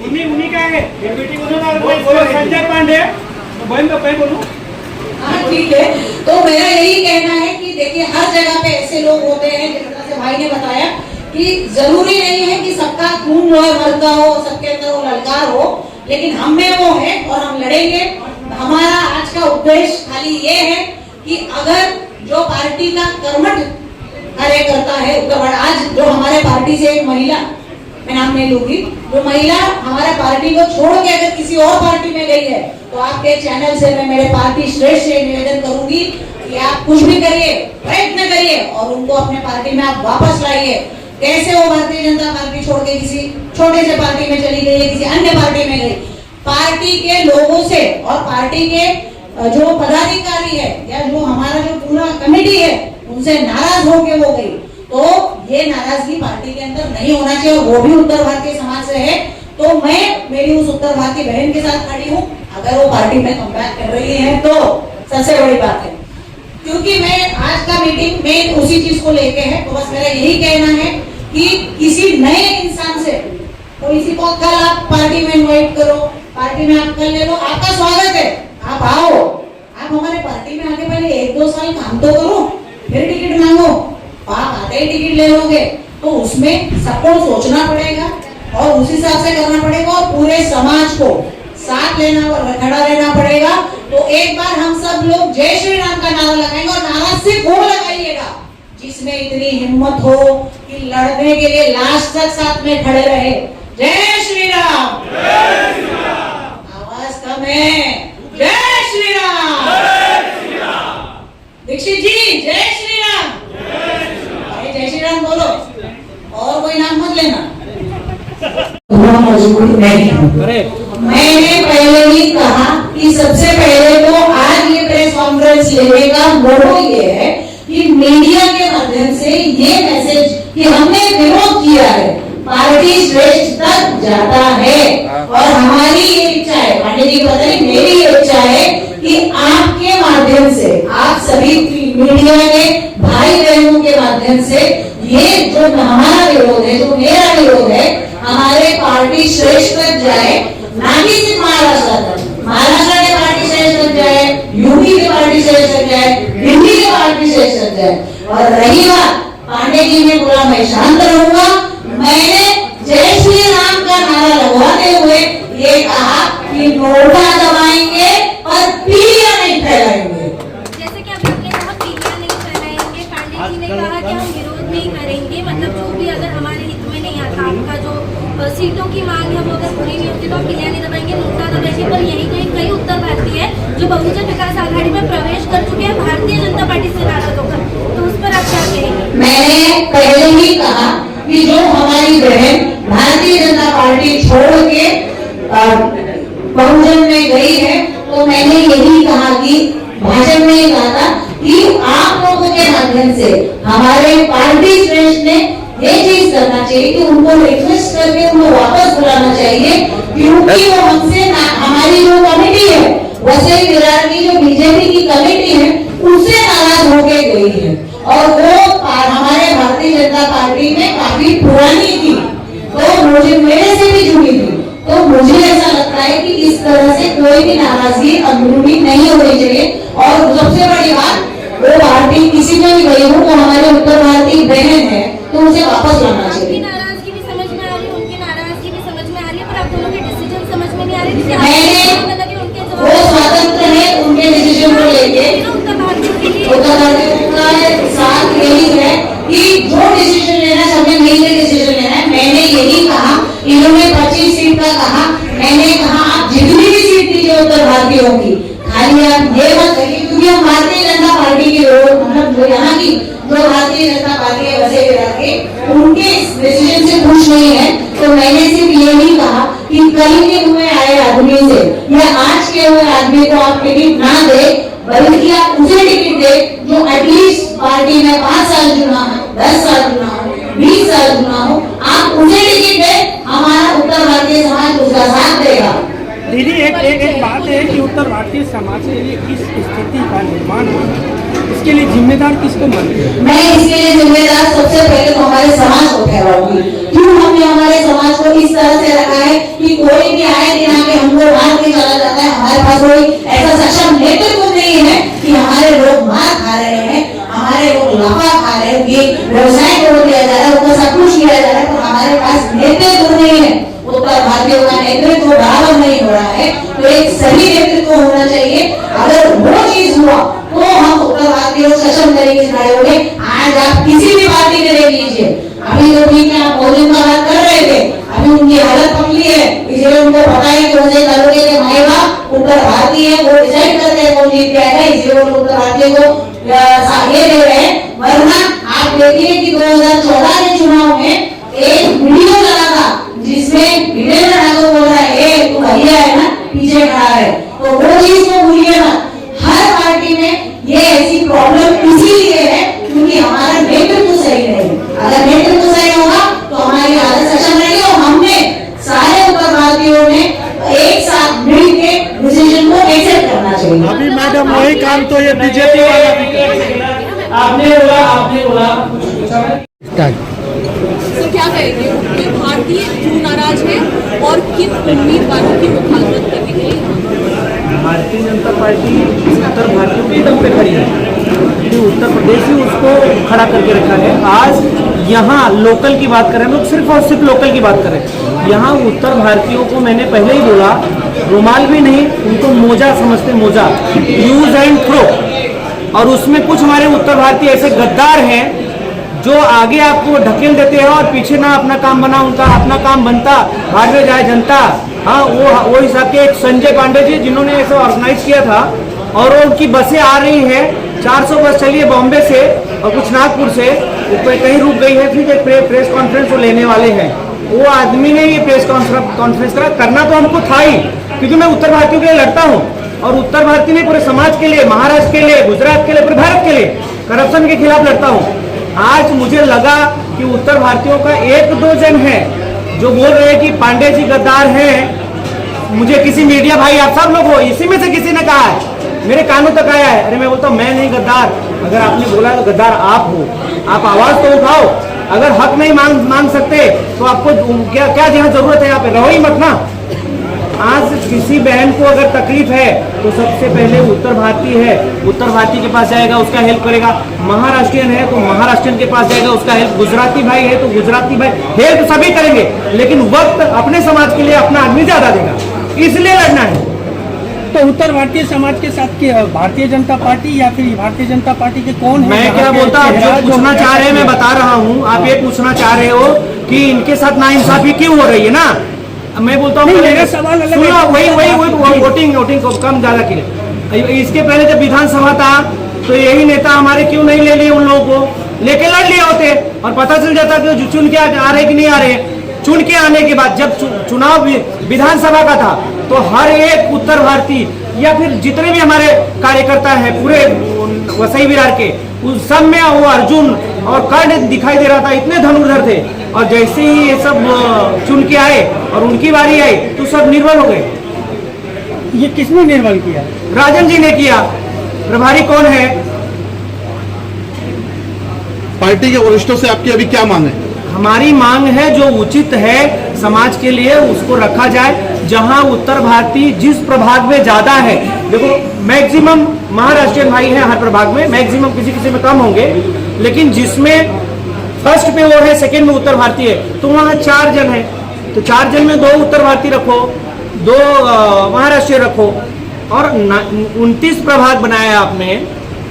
उन्हीं का है ये मीटिंग, उन्होंने संजय पांडे बहन का मैं बोलूं। हाँ ठीक है, तो मेरा यही कहना है कि देखिए हर जगह पे ऐसे लोग होते हैं, जिस तरह से भाई ने बताया कि जरूरी नहीं है कि सबका खून जो है मरता हो, सबके अंदर वो ललकार हो, लेकिन हम में वो है और हम लड़ेंगे। हमारा आज का उद्देश्य खाली ये है कि अगर जो पार्टी का कर्मठ कार्यकर्ता है, आज जो हमारे पार्टी से एक महिला, मैं नाम नहीं लूंगी, जो महिला हमारे पार्टी को छोड़ के अगर किसी और पार्टी में गई है, तो आपके चैनल से मैं मेरे पार्टी श्रेष्ठ से निवेदन करूंगी कि आप कुछ भी करिए, प्रयत्न करिए और उनको अपने पार्टी में आप वापस लाइए। कैसे वो भारतीय जनता पार्टी छोड़ के किसी छोटे से पार्टी में चली गई है, किसी अन्य पार्टी में गई, पार्टी के लोगों से और पार्टी के जो पदाधिकारी है या जो हमारा जो पूरा कमेटी है उनसे नाराज होके वो गई, तो ये नाराजगी पार्टी के अंदर नहीं होना चाहिए, और वो भी उत्तर भारतीय समाज से है। तो मैं मेरी उस उत्तर भारतीय बहन के साथ खड़ी हूँ, अगर वो पार्टी में कमबैक कर रही है तो सबसे बड़ी बात है। क्योंकि मैं आज का मीटिंग में उसी चीज को लेके है, तो बस मेरा यही कहना है कि किसी नए इंसान से तो इसी को कल आप पार्टी में इनवाइट करो, पार्टी में आप कल ले लो, आपका स्वागत है, आप आओ, आप हमारे पार्टी में आके पहले 1-2 साल काम तो करो, फिर टिकट मांगो। आप आते ही टिकट ले लोगे तो उसमें सबको सोचना पड़ेगा और उस हिसाब से करना पड़ेगा, और पूरे समाज को साथ लेना और खड़ा रहना पड़ेगा। तो एक बार हम सब लोग जय श्री राम का नारा लगाएंगे, और नारा सिर्फ वो लगाइएगा जिसमें इतनी हिम्मत हो कि लड़ने के लिए लास्ट तक साथ में खड़े रहे। जय श्री राम, आवाज कम है, जय श्री राम, दीक्षित जी जय श्री राम, जय श्री राम बोलो, और कोई नाम मत लेना। मैंने पहले ही कहा कि सबसे पहले तो आज ये प्रेस कॉन्फ्रेंस लेने का मोड़ो ये है कि मीडिया के माध्यम से ये मैसेज कि हमने विरोध किया है, पार्टी श्रेष्ठ तक जाता है, और हमारी ये इच्छा है, पांडे जी पता नहीं मेरी ये इच्छा है कि आपके माध्यम से, आप सभी मीडिया के भाई बहनों के माध्यम से ये जो हमारा विरोध है, जो मेरा विरोध है, हमारे पार्टी श्रेष्ठ तक जाए, ना कि सिर्फ महाराष्ट्र तक, महाराष्ट्र के पार्टी श्रेष्ठ तक जाए, यूपी के पार्टी श्रेष्ठ तक जाए, दिल्ली के पार्टी श्रेष्ठ तक जाए। और रही बात, पांडे जी ने बोला मैं शांत रहूंगा, मैंने जय श्री राम का नारा लगवाते हुए ये कहा कि नोटा दबाएंगे और पीलिया नहीं फैलाएंगे। जैसे कि आपने कहा पीलिया नहीं फैलाएंगे, पांडे जी ने कहा कि हम विरोध नहीं करेंगे, मतलब जो भी अगर हमारे हित में नहीं आता, आपका जो सीटों की मांग है वो अगर पूरी नहीं होती तो हम पीलिया नहीं दबाएंगे, नोटा दबाएंगे। पर यही कई उत्तर भारतीय है जो बहुजन विकास आघाड़ी में प्रवेश कर चुके हैं भारतीय जनता पार्टी से नाराज होकर, तो उस पर आप क्या कहेंगे? मैंने पहले ही कहा कि जो हमारी बहन भारतीय जनता पार्टी छोड़ के बहुजन में गई है, तो मैंने यही कहा कि भाषण में ही कहा था कि आप लोगों के माध्यम से हमारे पार्टी श्रेष्ठ ने ये चीज करना चाहिए कि उनको रिक्वेस्ट करके उनको वापस बुलाना चाहिए, क्योंकि वो हमसे हमारी जो कमेटी है, वसई विरार की जो बीजेपी की कमेटी है, उससे नाराज होके गई है, और वो हमारे भारतीय जनता पार्टी में काफी पुरानी थी, तो मुझे मेरे से भी जुड़ी थी, तो मुझे ऐसा लगता बताया कि इस तरह से कोई भी नाराजगी अंदरूनी नहीं होनी चाहिए। और सबसे बड़ी बात, वो भारतीय किसी में भी गई हूँ, वो हमारे उत्तर भारतीय बहन है, तो उसे वापस लाना आपकी चाहिए। नाराजगी भी समझ में आ रही है, उनकी नाराजगी भी समझ में आ रही है, पर आप दोनों के डिसीजन समझ में नहीं आ रहे। वो स्वतंत्र है उनके डिसीजन को लेके। उत्तर भारतीयों के लिए उत्तर भारतीयों का साथ यही है कि जो डिसीजन लेना है हमें मिलकर डिसीजन लेना है। मैंने यही कहा, इन्होंने 25 सीट का कहा, मैंने कहा आप जितनी भी सीट दीजिए उत्तर भारतीयों की, खाली आप ये मत करिए, क्योंकि हम भारतीय जनता पार्टी के लोग, मतलब जो यहाँ की जो भारतीय जनता पार्टी है वैसे गिरा के उनके डिसीजन से खुश नहीं है। तो मैंने सिर्फ ये नहीं कहा कि कल के हुए आए आदमी से या आज के हुए आदमी को आप टिकट ना दे, बल्कि आप उसे टिकट दे जो एटलीस्ट पार्टी में 5 साल चुना हो, 10 साल चुना हो, 20 साल चुना हो, आप उसे टिकट दे, हमारा उत्तर भारतीय समाज उसका साथ देगा। दीदी एक बात है कि उत्तर भारतीय समाज के लिए इस स्थिति का निर्माण हुआ, इसके लिए जिम्मेदार किसको मानते हैं? मैं इसके लिए जिम्मेदार सबसे पहले तो हमारे समाज को ठहराऊंगी। क्यों हमने हमारे समाज को इस तरह से रखा है कि कोई भी आए दिन आके हमको मार के चला जाता है। हमारे पास कोई ऐसा सक्षम नेतृत्व नहीं है कि हमारे लोग मार खा रहे हैं, हमारे लोग लाफा खा रहे हैं, ये व्यवसाय तोड़ दिया जा रहा है, उनका सब कुछ किया जा रहा है, तो हमारे पास नेतृत्व नहीं है। उत्तर भारतीयों का नेतृत्व बराबर नहीं हो रहा है, तो एक सही नेतृत्व होना चाहिए। अगर वो चीज हुआ तो हम उत्तर भारतीयों को सक्षम तरीके से खड़े होंगे। आज आप किसी भी पार्टी के देख लीजिए, अभी तो ठीक है आप मोदी का बात कर रहे थे, अभी उनकी हालत पकड़ी है, इसलिए उनको पता है कि मुझे तालुके के माई बाप उत्तर भारतीय है, वो डिसाइड करते हैं कौन जीत के आएगा, इसलिए वो उत्तर भारतीय को ये दे रहे हैं। वरना आप देखिए कि 2014 के चुनाव में एक वीडियो लगा था जिसमें वीरेंद्र ठाकुर बोल रहा है तू भैया है ना पीछे खड़ा है, तो वो चीज को भूलिए मत। हर पार्टी में ये ऐसी प्रॉब्लम इसीलिए है क्योंकि हमारा नेतृत्व सही नहीं। अगर नेतृत्व सही होगा तो हमारी हालत सक्षम रहेगी। और हमने सारे उत्तर भारतीयों ने एक साथ मिलकर डिसीजन को एक्सेप्ट करना चाहिए। अभी मैडम वही काम तो ये बीजेपी वाला भी कर रही है। आपने बोला कुछ पूछा है? तो क्या कहेंगे कि भारतीय क्यों नाराज है और किन उम्मीदवारों की मुखालफत करने के लिए? भारतीय जनता पार्टी उत्तर भारतीयों के दम पे खड़ी है, क्योंकि उत्तर प्रदेश ही उसको खड़ा करके रखा है। आज यहाँ लोकल की बात करें, हम लोग सिर्फ और सिर्फ लोकल की बात करें, यहाँ उत्तर भारतीयों को मैंने पहले ही बोला, रुमाल भी नहीं, उनको मोजा समझते, मोजा यूज एंड थ्रो। और उसमें कुछ हमारे उत्तर भारतीय ऐसे गद्दार हैं जो आगे आपको ढकेल देते हैं और पीछे ना अपना काम बना, उनका अपना काम बनता, भाग में जाए जनता। हाँ, वो हिसाब के एक संजय पांडे जी जिन्होंने ऐसा ऑर्गेनाइज किया था, और उनकी बसें आ रही हैं, 400 बस चली है बॉम्बे से और कुछ नागपुर से, कहीं रुक गई है, फिर एक प्रेस कॉन्फ्रेंस वो लेने वाले हैं। वो आदमी ने ये प्रेस कॉन्फ्रेंस करना तो हमको था ही, क्योंकि मैं उत्तर भारतीयों के लिए लड़ता हूँ, और उत्तर भारतीय ने पूरे समाज के लिए, महाराष्ट्र के लिए, गुजरात के लिए, पूरे भारत के लिए करप्शन के खिलाफ लड़ता हूँ। आज मुझे लगा कि उत्तर भारतीयों का 1-2 जन है जो बोल रहे हैं कि पांडे जी गद्दार हैं। मुझे किसी मीडिया भाई, आप सब लोग हो, इसी में से किसी ने कहा है, मेरे कानों तक आया है। अरे मैं बोलता हूँ मैं नहीं गद्दार, अगर आपने बोला तो गद्दार आप हो, आप आवाज तो उठाओ। अगर हक नहीं मांग सकते तो आपको क्या जहाँ जरूरत है यहाँ पे रहो ही मत ना। आज किसी बहन को अगर तकलीफ है तो सबसे पहले उत्तर भारतीय है, उत्तर भारतीय के पास जाएगा, उसका हेल्प करेगा। महाराष्ट्रियन है तो महाराष्ट्रियन के पास जाएगा, उसका हेल्प। गुजराती भाई है तो गुजराती भाई, हेल्प सभी करेंगे, लेकिन वक्त अपने समाज के लिए अपना आदमी ज्यादा देगा, इसलिए लड़ना है। तो उत्तर भारतीय समाज के साथ के भारतीय जनता पार्टी या फिर भारतीय जनता पार्टी के कौन है? मैं क्या बोलता, आप जो पूछना चाह रहे हैं मैं बता रहा हूँ। आप ये पूछना चाह रहे हो कि इनके साथ नाइंसाफी क्यों हो रही है ना, मैं बोलता हूँ वही वोटिंग को कम ज्यादा के लिए। इसके पहले जब विधानसभा था तो यही नेता हमारे क्यों नहीं ले लिए, उन लोगों को लेके लड़ लिए होते और पता चल जाता कि चुन के आ रहे कि नहीं आ रहे। चुन के आने के बाद जब चुनाव विधानसभा का था तो हर एक उत्तर भारतीय या फिर जितने भी हमारे कार्यकर्ता हैं पूरे वसई विरार के, उस सब में वो अर्जुन और कर्ण दिखाई दे रहा था, इतने धनुर्धर थे। और जैसे ही ये सब चुन के आए और उनकी बारी आई तो सब निर्बल हो गए। ये किसने निर्बल किया? राजन जी ने किया। प्रभारी कौन है? पार्टी के वरिष्ठों से आपकी अभी क्या मांग है? हमारी मांग है जो उचित है समाज के लिए उसको रखा जाए। जहां उत्तर भारतीय जिस प्रभाग में ज्यादा है, देखो मैक्सिमम महाराष्ट्रीयन भाई हैं हर प्रभाग में, मैक्सिमम किसी किसी में कम होंगे, लेकिन जिसमें फर्स्ट पे वो है, सेकंड में उत्तर भारतीय है, तो वहां 4 जन है, तो 4 जन में 2 उत्तर भारतीय रखो, 2 महाराष्ट्रीय रखो, और 29 प्रभाग बनाया आपने,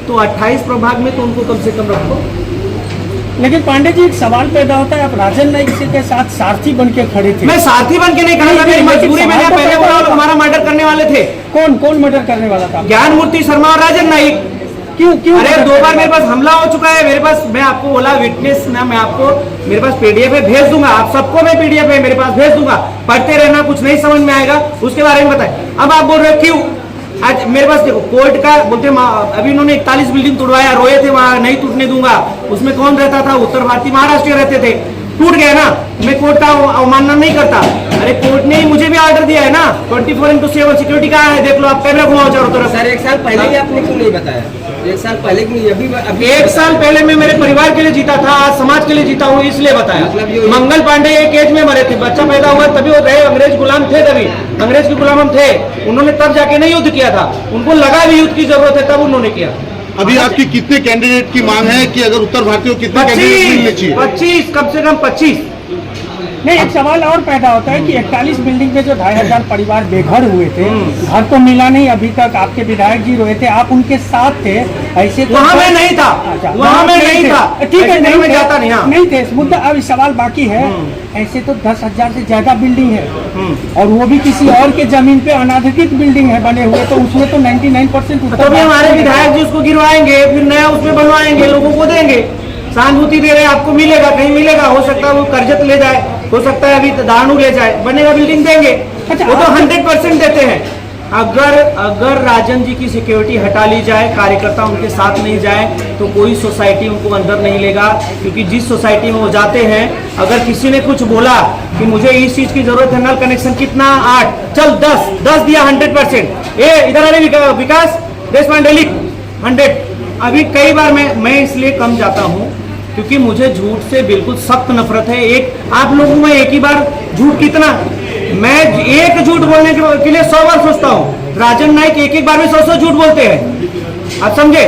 तो 28 प्रभाग में तो उनको कम से कम रखो। लेकिन पांडे जी एक सवाल पैदा होता है, आप राजन नाइक के साथ सारथी बन के खड़े थे। मैं सारथी बन के नहीं खड़ा था, मेरी मजबूरी में पहले बोला हमारा मर्डर करने वाले थे। कौन मर्डर करने वाला था? ज्ञान मूर्ति शर्मा और राजन नाइक। क्यों? अरे 2 बार मेरे पास हमला हो चुका है, मेरे पास, मैं आपको बोला विटनेस ना, मैं आपको मेरे पास पीडीएफ है, भेज दूंगा, आप सबको मैं पीडीएफ है मेरे पास भेज दूंगा, पढ़ते रहना, कुछ नहीं समझ में आएगा उसके बारे में बताए। अब आप बोल रहे हो क्यों? आज मेरे पास देखो कोर्ट का बोलते, अभी इन्होंने 41 बिल्डिंग तोड़वाया, रोए थे वहां, नहीं टूटने दूंगा, उसमें कौन रहता था? उत्तर भारतीय महाराष्ट्र रहते थे, टूट गया ना, मैं कोर्ट का अवमानना नहीं करता। अरे कोर्ट ने मुझे भी ऑर्डर दिया है ना, 24/7 सिक्योरिटी का है, देख लो आप, कैमरा घुमाओ चारों तरफ। सर 1 साल पहले भी आपने क्यों नहीं बताया? 1 साल पहले क्यों? अभी 1 साल पहले मैं मेरे परिवार के लिए जीता था, आज समाज के लिए जीता हूँ, इसलिए बताया। मंगल पांडे एक एज में मरे थे, बच्चा पैदा हुआ तभी वो रहे, अंग्रेज गुलाम थे, तभी अंग्रेज के गुलाम हम थे, उन्होंने तब जाके नहीं युद्ध किया था, उनको लगा भी युद्ध की जरूरत है तब उन्होंने किया। अभी आपकी कितने कैंडिडेट की मांग है कि अगर उत्तर भारतीय को कितने कैंडिडेट मिलने चाहिए? 25, कम से कम 25। नहीं, एक सवाल और पैदा होता है कि 41 बिल्डिंग में जो 2500 परिवार बेघर हुए थे, घर तो मिला नहीं अभी तक, आपके विधायक जी रोए थे, आप उनके साथ थे, ऐसे तो वहाँ मैं नहीं था, अच्छा, वहाँ मैं नहीं था, ठीक है, नहीं मैं जाता नहीं, हाँ। नहीं थे, इस मुद्दा अब सवाल बाकी है। ऐसे तो 10,000 से ज्यादा बिल्डिंग है, और वो भी किसी और के जमीन पे अनाधिकृत बिल्डिंग है बने हुए, तो उसमें तो 99% तो भी हमारे विधायक जी उसको गिरवाएंगे, फिर नया उसमें बनवाएंगे, लोगों को देंगे, सहानुभूति दे रहे, आपको मिलेगा, कहीं मिलेगा, हो सकता है वो कर्जत ले जाए, हो सकता है अभी दानू ले जाए, बनेगा बिल्डिंग देंगे, वो तो 100% देते हैं। अगर राजन जी की सिक्योरिटी हटा ली जाए, कार्यकर्ता उनके साथ नहीं जाए, तो कोई सोसाइटी उनको अंदर नहीं लेगा, क्योंकि जिस सोसाइटी में वो जाते हैं, अगर किसी ने कुछ बोला कि मुझे इस चीज की जरूरत है, नल कनेक्शन कितना 8, चल 10 दिया 100%, ये इधर आने विकास देश मंडली 100। अभी कई बार मैं इसलिए कम जाता हूँ क्योंकि मुझे झूठ से बिल्कुल सख्त नफरत है। एक आप लोगों में एक ही बार झूठ कितना, मैं एक झूठ बोलने के लिए 100 बार सोचता हूँ, राजन नाइक एक बार में 100 झूठ बोलते हैं, आप समझे।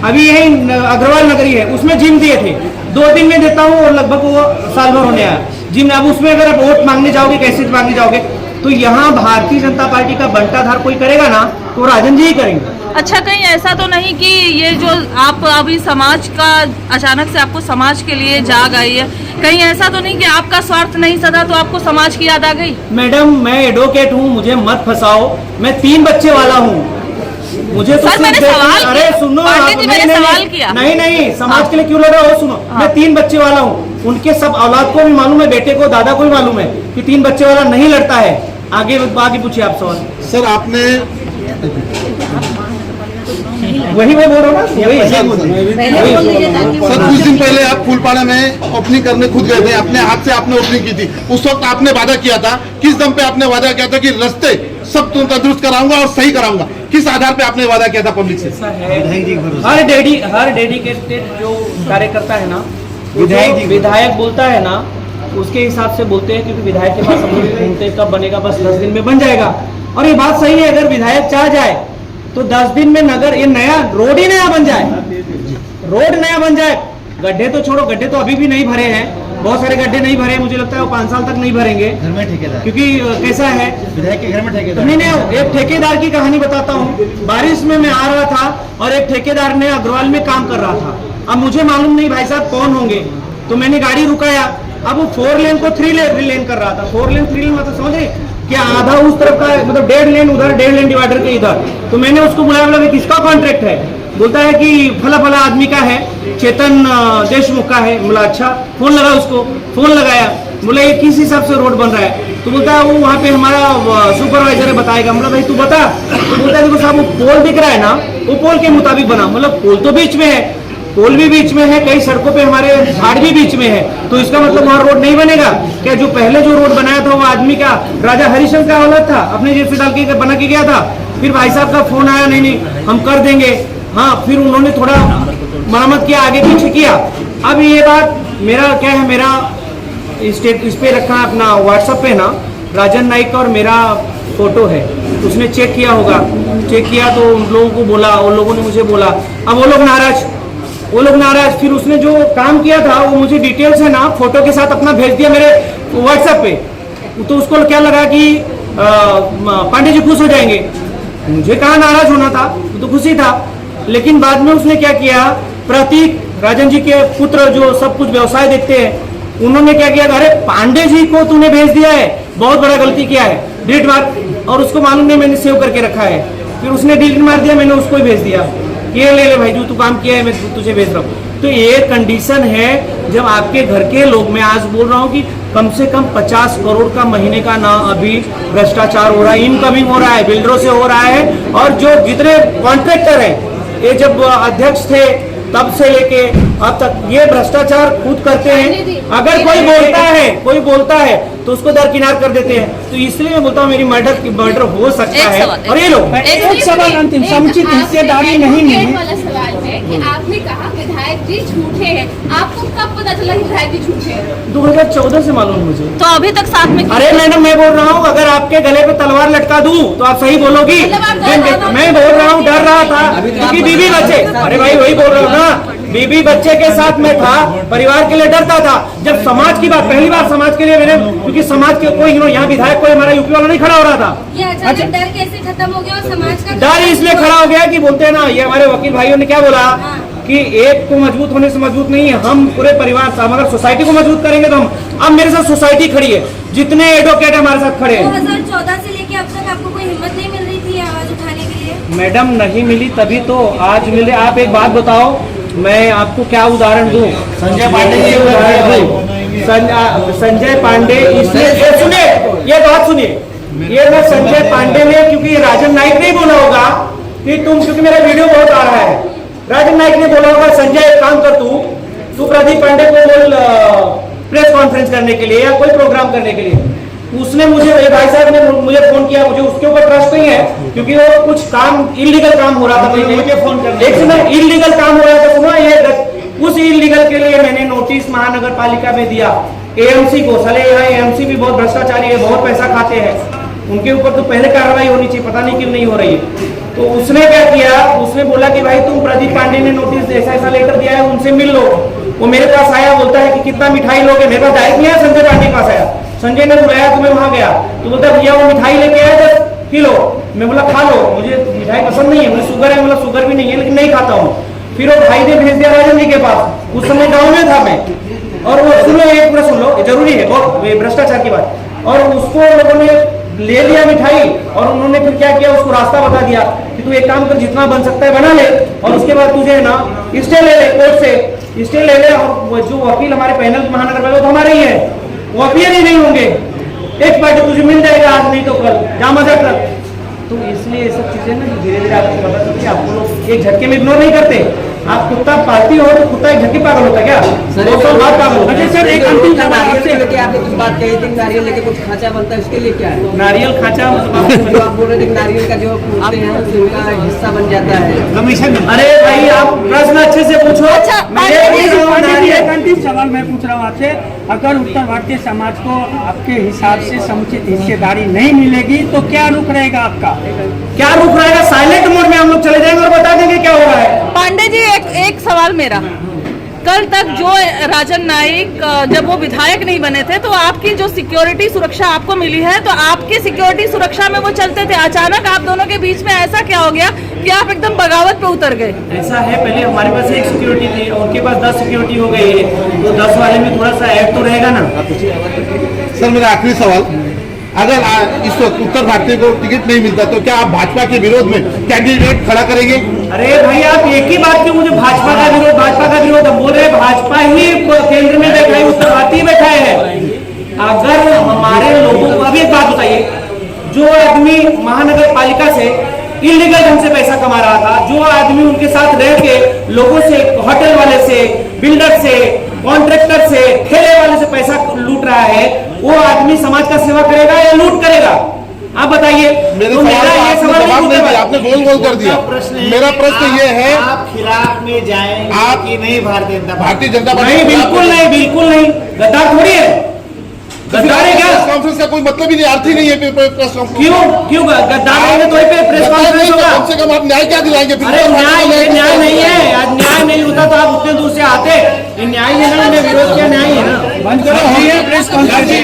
अभी यही अग्रवाल नगरी है, उसमें जिम दिए थे, 2 दिन में देता हूँ और लगभग वो साल भर होने आया जिम। अब उसमें अगर आप वोट मांगने जाओगे, कैसे मांगने जाओगे, तो यहाँ भारतीय जनता पार्टी का बंटाधार कोई करेगा ना, तो राजन जी ही करेंगे। अच्छा, कहीं ऐसा तो नहीं कि ये जो आप अभी समाज का अचानक से आपको समाज के लिए जाग आई है, कहीं ऐसा तो नहीं कि आपका स्वार्थ नहीं सधा तो आपको समाज की याद आ गई? मैडम मैं एडवोकेट हूँ, मुझे मत फंसाओ, मैं 3 बच्चे वाला हूँ, मुझे तो सर, मैंने सवाल अरे सुनो, मैंने सवाल किया। नहीं समाज के लिए क्यों लड़ रहे हो, सुनो, मैं 3 बच्चे वाला हूँ, उनके सब औलाद को भी मालूम है, बेटे को, दादा को भी मालूम है कि 3 बच्चे वाला नहीं लड़ता है। आगे पूछिए आप सवाल। सर आपने वही मैं बोल रहा हूँ ना, सर कुछ दिन पहले आप फूलपाड़ा में ओपनिंग करने खुद गए थे, अपने हाथ से आपने ओपनिंग की थी, उस वक्त आपने वादा किया था, किस दम पे आपने वादा किया था कि रास्ते सब तंदुरुस्त कराऊंगा और सही कराऊंगा, किस आधार पे आपने वादा किया था पब्लिक से? हर डेडिकेटेड जो कार्यकर्ता है ना, विधायक बोलता है ना, उसके हिसाब से बोलते हैं, क्योंकि विधायक के पास हम लोग घूमते हैं, कब बनेगा, बस 10 दिन में बन जाएगा। और ये बात सही है, अगर विधायक चाह जाए तो 10 दिन में नगर, ये नया रोड ही नया बन जाए, रोड नया बन जाए। गड्ढे तो छोड़ो, गड्ढे तो अभी भी नहीं भरे हैं, बहुत सारे गड्ढे नहीं भरे हैं, मुझे लगता है वो 5 साल तक नहीं भरेंगे। घर में ठेकेदार, क्योंकि कैसा है, विधायक के घर में ठेकेदार नहीं, एक ठेकेदार की कहानी बताता हूँ। बारिश में मैं आ रहा था और एक ठेकेदार ने अग्रवाल में काम कर रहा था, अब मुझे मालूम नहीं भाई साहब कौन होंगे, तो मैंने गाड़ी रुकाया, अब वो 4 लेन को 3 लेन कर रहा था। 4 लेन मतलब समझ रहे कि आधा उस तरफ का, मतलब 1.5 लेन उधर, 1.5 लेन डिवाइडर के इधर। तो मैंने उसको बुलाया, बोला किसका कॉन्ट्रैक्ट है, बोलता है कि फला फला आदमी का है, चेतन देशमुख का है। बोला अच्छा, फोन लगा उसको, फोन लगाया, बोला ये किस हिसाब से रोड बन रहा है, तो बोलता है वो वहाँ पे हमारा सुपरवाइजर है, बताएगा। मतलब भाई तू बता, तो बोलता है देखो साहब वो पोल दिख रहा है ना, वो पोल के मुताबिक बना, मतलब पोल तो बीच में है, पोल भी बीच में है, कई सड़कों पे हमारे झाड़ भी बीच में है, तो इसका मतलब वहाँ रोड नहीं बनेगा क्या? जो पहले जो रोड बनाया था वो आदमी का, राजा हरिशंकर का औलाद था, अपने जेब से डाल के बना के गया था। फिर भाई साहब का फोन आया, नहीं हम कर देंगे, हाँ। फिर उन्होंने थोड़ा मरम्मत किया, आगे पीछे किया। अब ये बात मेरा क्या है, मेरा इस पे रखा अपना व्हाट्सएप पे ना, राजन नाइक और मेरा फोटो है, उसने चेक किया होगा, चेक किया तो उन लोगों को बोला, उन लोगों ने मुझे बोला, अब वो लोग नाराज, फिर उसने जो काम किया था वो मुझे डिटेल्स है ना फोटो के साथ अपना भेज दिया मेरे व्हाट्सएप पे। तो उसको क्या लगा कि पांडे जी खुश हो जाएंगे, मुझे कहाँ नाराज होना था, तो खुशी था। लेकिन बाद में उसने क्या किया, प्रतीक राजन जी के पुत्र जो सब कुछ व्यवसाय देखते हैं, उन्होंने क्या किया, अरे पांडे जी को तूने भेज दिया है, बहुत बड़ा गलती किया है, डिलीट मार। और उसको मालूम नहीं मैंने सेव करके रखा है, फिर उसने डिलीट मार दिया, मैंने उसको ही भेज दिया, ये ले भाई जो तू काम किया है मैं तुझे भेज रहा हूँ। तो ये कंडीशन है जब आपके घर के लोग, मैं आज बोल रहा हूँ कि कम से कम 50 करोड़ का महीने का ना अभी भ्रष्टाचार हो रहा है, इनकमिंग हो रहा है, बिल्डरों से हो रहा है। और जो जितने कॉन्ट्रैक्टर हैं, ये जब अध्यक्ष थे तब से लेके अब तक ये भ्रष्टाचार खुद करते हैं। अगर कोई बोलता है तो उसको दरकिनार कर देते हैं। तो इसलिए मैं बोलता हूँ मेरी मर्डर हो सकता है। और ये लोग एक सवाल अंतिम, समुचित हिस्सेदारी नहीं मिली वाला सवाल है कि आपने कहा विधायक जी झूठे हैं, आपको कब पता चला कि विधायक जी झूठे हैं? 2014 से मालूम मुझे। तो अभी तक साथ में अरे मैडम मैं बोल रहा हूँ, अगर आपके गले पे तलवार लटका दूं तो आप सही बोलोगी। मैं बोल रहा हूँ डर रहा था क्योंकि बीवी बच्चे, अरे भाई वही बोल रहा हूँ ना, बीवी बच्चे के साथ में था, परिवार के लिए डरता था। जब समाज की बात, पहली बार समाज के लिए मैंने, क्योंकि समाज के कोई यहाँ विधायक कोई हमारा यूपी वाला नहीं खड़ा हो रहा था। ये अचानक डर कैसे खत्म हो गया और समाज का डर इसलिए खड़ा हो गया कि बोलते हैं ना, ये हमारे वकील भाइयों ने क्या बोला कि एक को मजबूत होने से मजबूत नहीं है, हम पूरे परिवार से, अगर सोसाइटी को मजबूत करेंगे तो हम, अब मेरे साथ सोसाइटी खड़ी है, जितने एडवोकेट हमारे साथ खड़े हैं। 2014 से लेके अब तक आपको कोई हिम्मत नहीं मिल रही थी आवाज उठाने के लिए? मैडम नहीं मिली तभी तो आज मिले। आप एक बात बताओ, मैं आपको क्या उदाहरण दूं? संजय पांडे जी उदाहरण दूं। संजय पांडे, इसलिए सुनिए, ये बात सुनिए, ये मैं संजय पांडे ने, क्योंकि राजन नाइक ने बोला होगा कि तुम, क्योंकि मेरा वीडियो बहुत आ रहा है, राजन नाइक ने बोला होगा संजय एक काम कर, तू प्रदीप पांडे को बोल प्रेस कॉन्फ्रेंस करने के लिए या कोई प्रोग्राम करने के लिए। उसने मुझे, भाई साहब ने मुझे फोन किया, मुझे उसके ऊपर ट्रस्ट नहीं है क्योंकि वो कुछ काम, इलीगल काम हो रहा था, मुझे फोन कर, एक समय इलीगल काम हो रहा था, सुना ये, उस इलीगल के लिए मैंने नोटिस महानगर पालिका में दिया, एएमसी को। साले यहाँ एएमसी भी बहुत भ्रष्टाचारी है, बहुत पैसा खाते हैं, उनके ऊपर तो पहले कार्रवाई होनी चाहिए, पता नहीं क्यों नहीं हो रही है। तो उसने क्या किया, उसने बोला कि भाई तुम प्रदीप पांडे ने नोटिस ऐसा लेटर दिया है, उनसे मिल लो। वो मेरे पास आया, बोलता है कि कितना मिठाई लोगे, मेरे पास डायरेक्ट नहीं आया, संजय पांडे के पास आया, संजय ने बुलाया तो मैं वहां गया, तो बोलता भैया वो मिठाई लेके आया 10 किलो। मैं बोला खा लो, मुझे मिठाई पसंद नहीं है, मुझे शुगर है, मतलब शुगर भी नहीं है लेकिन नहीं खाता हूँ। फिर वो भाई ने भेज दिया राजन जी के पास, उस समय गाँव में था मैं, और वो सुनो, एक पूरा सुन लो, जरूरी है बहुत भ्रष्टाचार की बात। और उसको लोगों ने ले लिया मिठाई, और उन्होंने फिर क्या किया, उसको रास्ता बता दिया कि तू एक काम कर, जितना बन सकता है बना ले, और उसके बाद तुझे है ना स्टे ले ले, कोर्ट से स्टे ले ले। और जो वकील हमारे पैनल महानगर पालिका, तो हमारे ही है, वो अपील ही नहीं होंगे, एक पार्टी तुझे मिल जाएगा आज नहीं तो कल, जा मजा कर। तो इसलिए ये सब चीजें ना धीरे धीरे आपको पता चलती है, आपको लोग एक झटके में इग्नोर नहीं करते। आप कुत्ता पालती हो तो कुत्ता एक झटके पागल होता है क्या? बात पागल होता है। सर एक अंतिम सवाल आपसे, आपने कुछ बात कही थी, नारियल लेके कुछ खांचा बनता है, उसके लिए क्या है? नारियल खांचा मतलब जो आप बोल रहे थे नारियल का जो पूछते हैं उनका हिस्सा बन जाता है कमीशन। अरे भाई आप प्रश्न अच्छे से पूछो। अच्छा, एक अंतिम सवाल मैं पूछ रहा हूँ आपसे, अगर उत्तर भारतीय समाज को आपके हिसाब से समुचित हिस्सेदारी नहीं मिलेगी तो क्या रुख रहेगा आपका? क्या रुक रहेगा? साइलेंट मोड में हम लोग चले जाएंगे और बता देंगे क्या हो रहा है। पांडे जी एक सवाल मेरा, कल तक जो राजन नाइक जब वो विधायक नहीं बने थे तो आपकी जो सिक्योरिटी सुरक्षा आपको मिली है, तो आपकी सिक्योरिटी सुरक्षा में वो चलते थे, अचानक आप दोनों के बीच में ऐसा क्या हो गया कि आप एकदम बगावत पे उतर गए? ऐसा है, पहले हमारे पास एक सिक्योरिटी थी, उनके पास 10 सिक्योरिटी हो गई है, तो 10 वाले में थोड़ा सा ऐड तो रहेगा ना। सर मेरा आखिरी सवाल, अगर इस वक्त उत्तर भारतीय को टिकट नहीं मिलता तो क्या आप भाजपा के विरोध में कैंडिडेट खड़ा करेंगे? अरे भाई आप एक ही बात क्यों मुझे भाजपा का विरोध हम बोल रहे हैं? भाजपा ही केंद्र में बैठा है, उत्तर भारतीय बैठा है। अगर हमारे लोगों को, अभी एक बात बताइए, जो आदमी महानगर पालिका से इलीगल ढंग से पैसा कमा रहा था, जो आदमी उनके साथ रह के लोगों से, होटल वाले से, बिल्डर से, कॉन्ट्रैक्टर से, ठेले वाले से पैसा लूट रहा है, वो आदमी समाज का सेवा करेगा या लूट करेगा? आप बताइए। तो मेरा ये सवाल जवाब नहीं दिया आपने, गोल गोल कर दिया। मेरा प्रश्न ये है, आप खिलाफ में जाएंगे आप कि नहीं? भारतीय जनता पार्टी नहीं, बिल्कुल नहीं, बिल्कुल नहीं, गद्दार थोड़ी है, गद्दार है क्या? कॉन्फ्रेंस का कोई मतलब ही नहीं, अर्थ ही नहीं है प्रेस कॉन्फ्रेंस। क्यों गद्दार रहेंगे तो ही पे प्रेस कॉन्फ्रेंस होगा। कम से कम आप न्याय क्या दिलाएंगे? अरे न्याय नहीं है, आज न्याय नहीं होता तो आप उतने दूर से आते। न्याय लेना, विरोध किया न्याय है ना। बंद करो, हो गया प्रेस कॉन्फ्रेंस।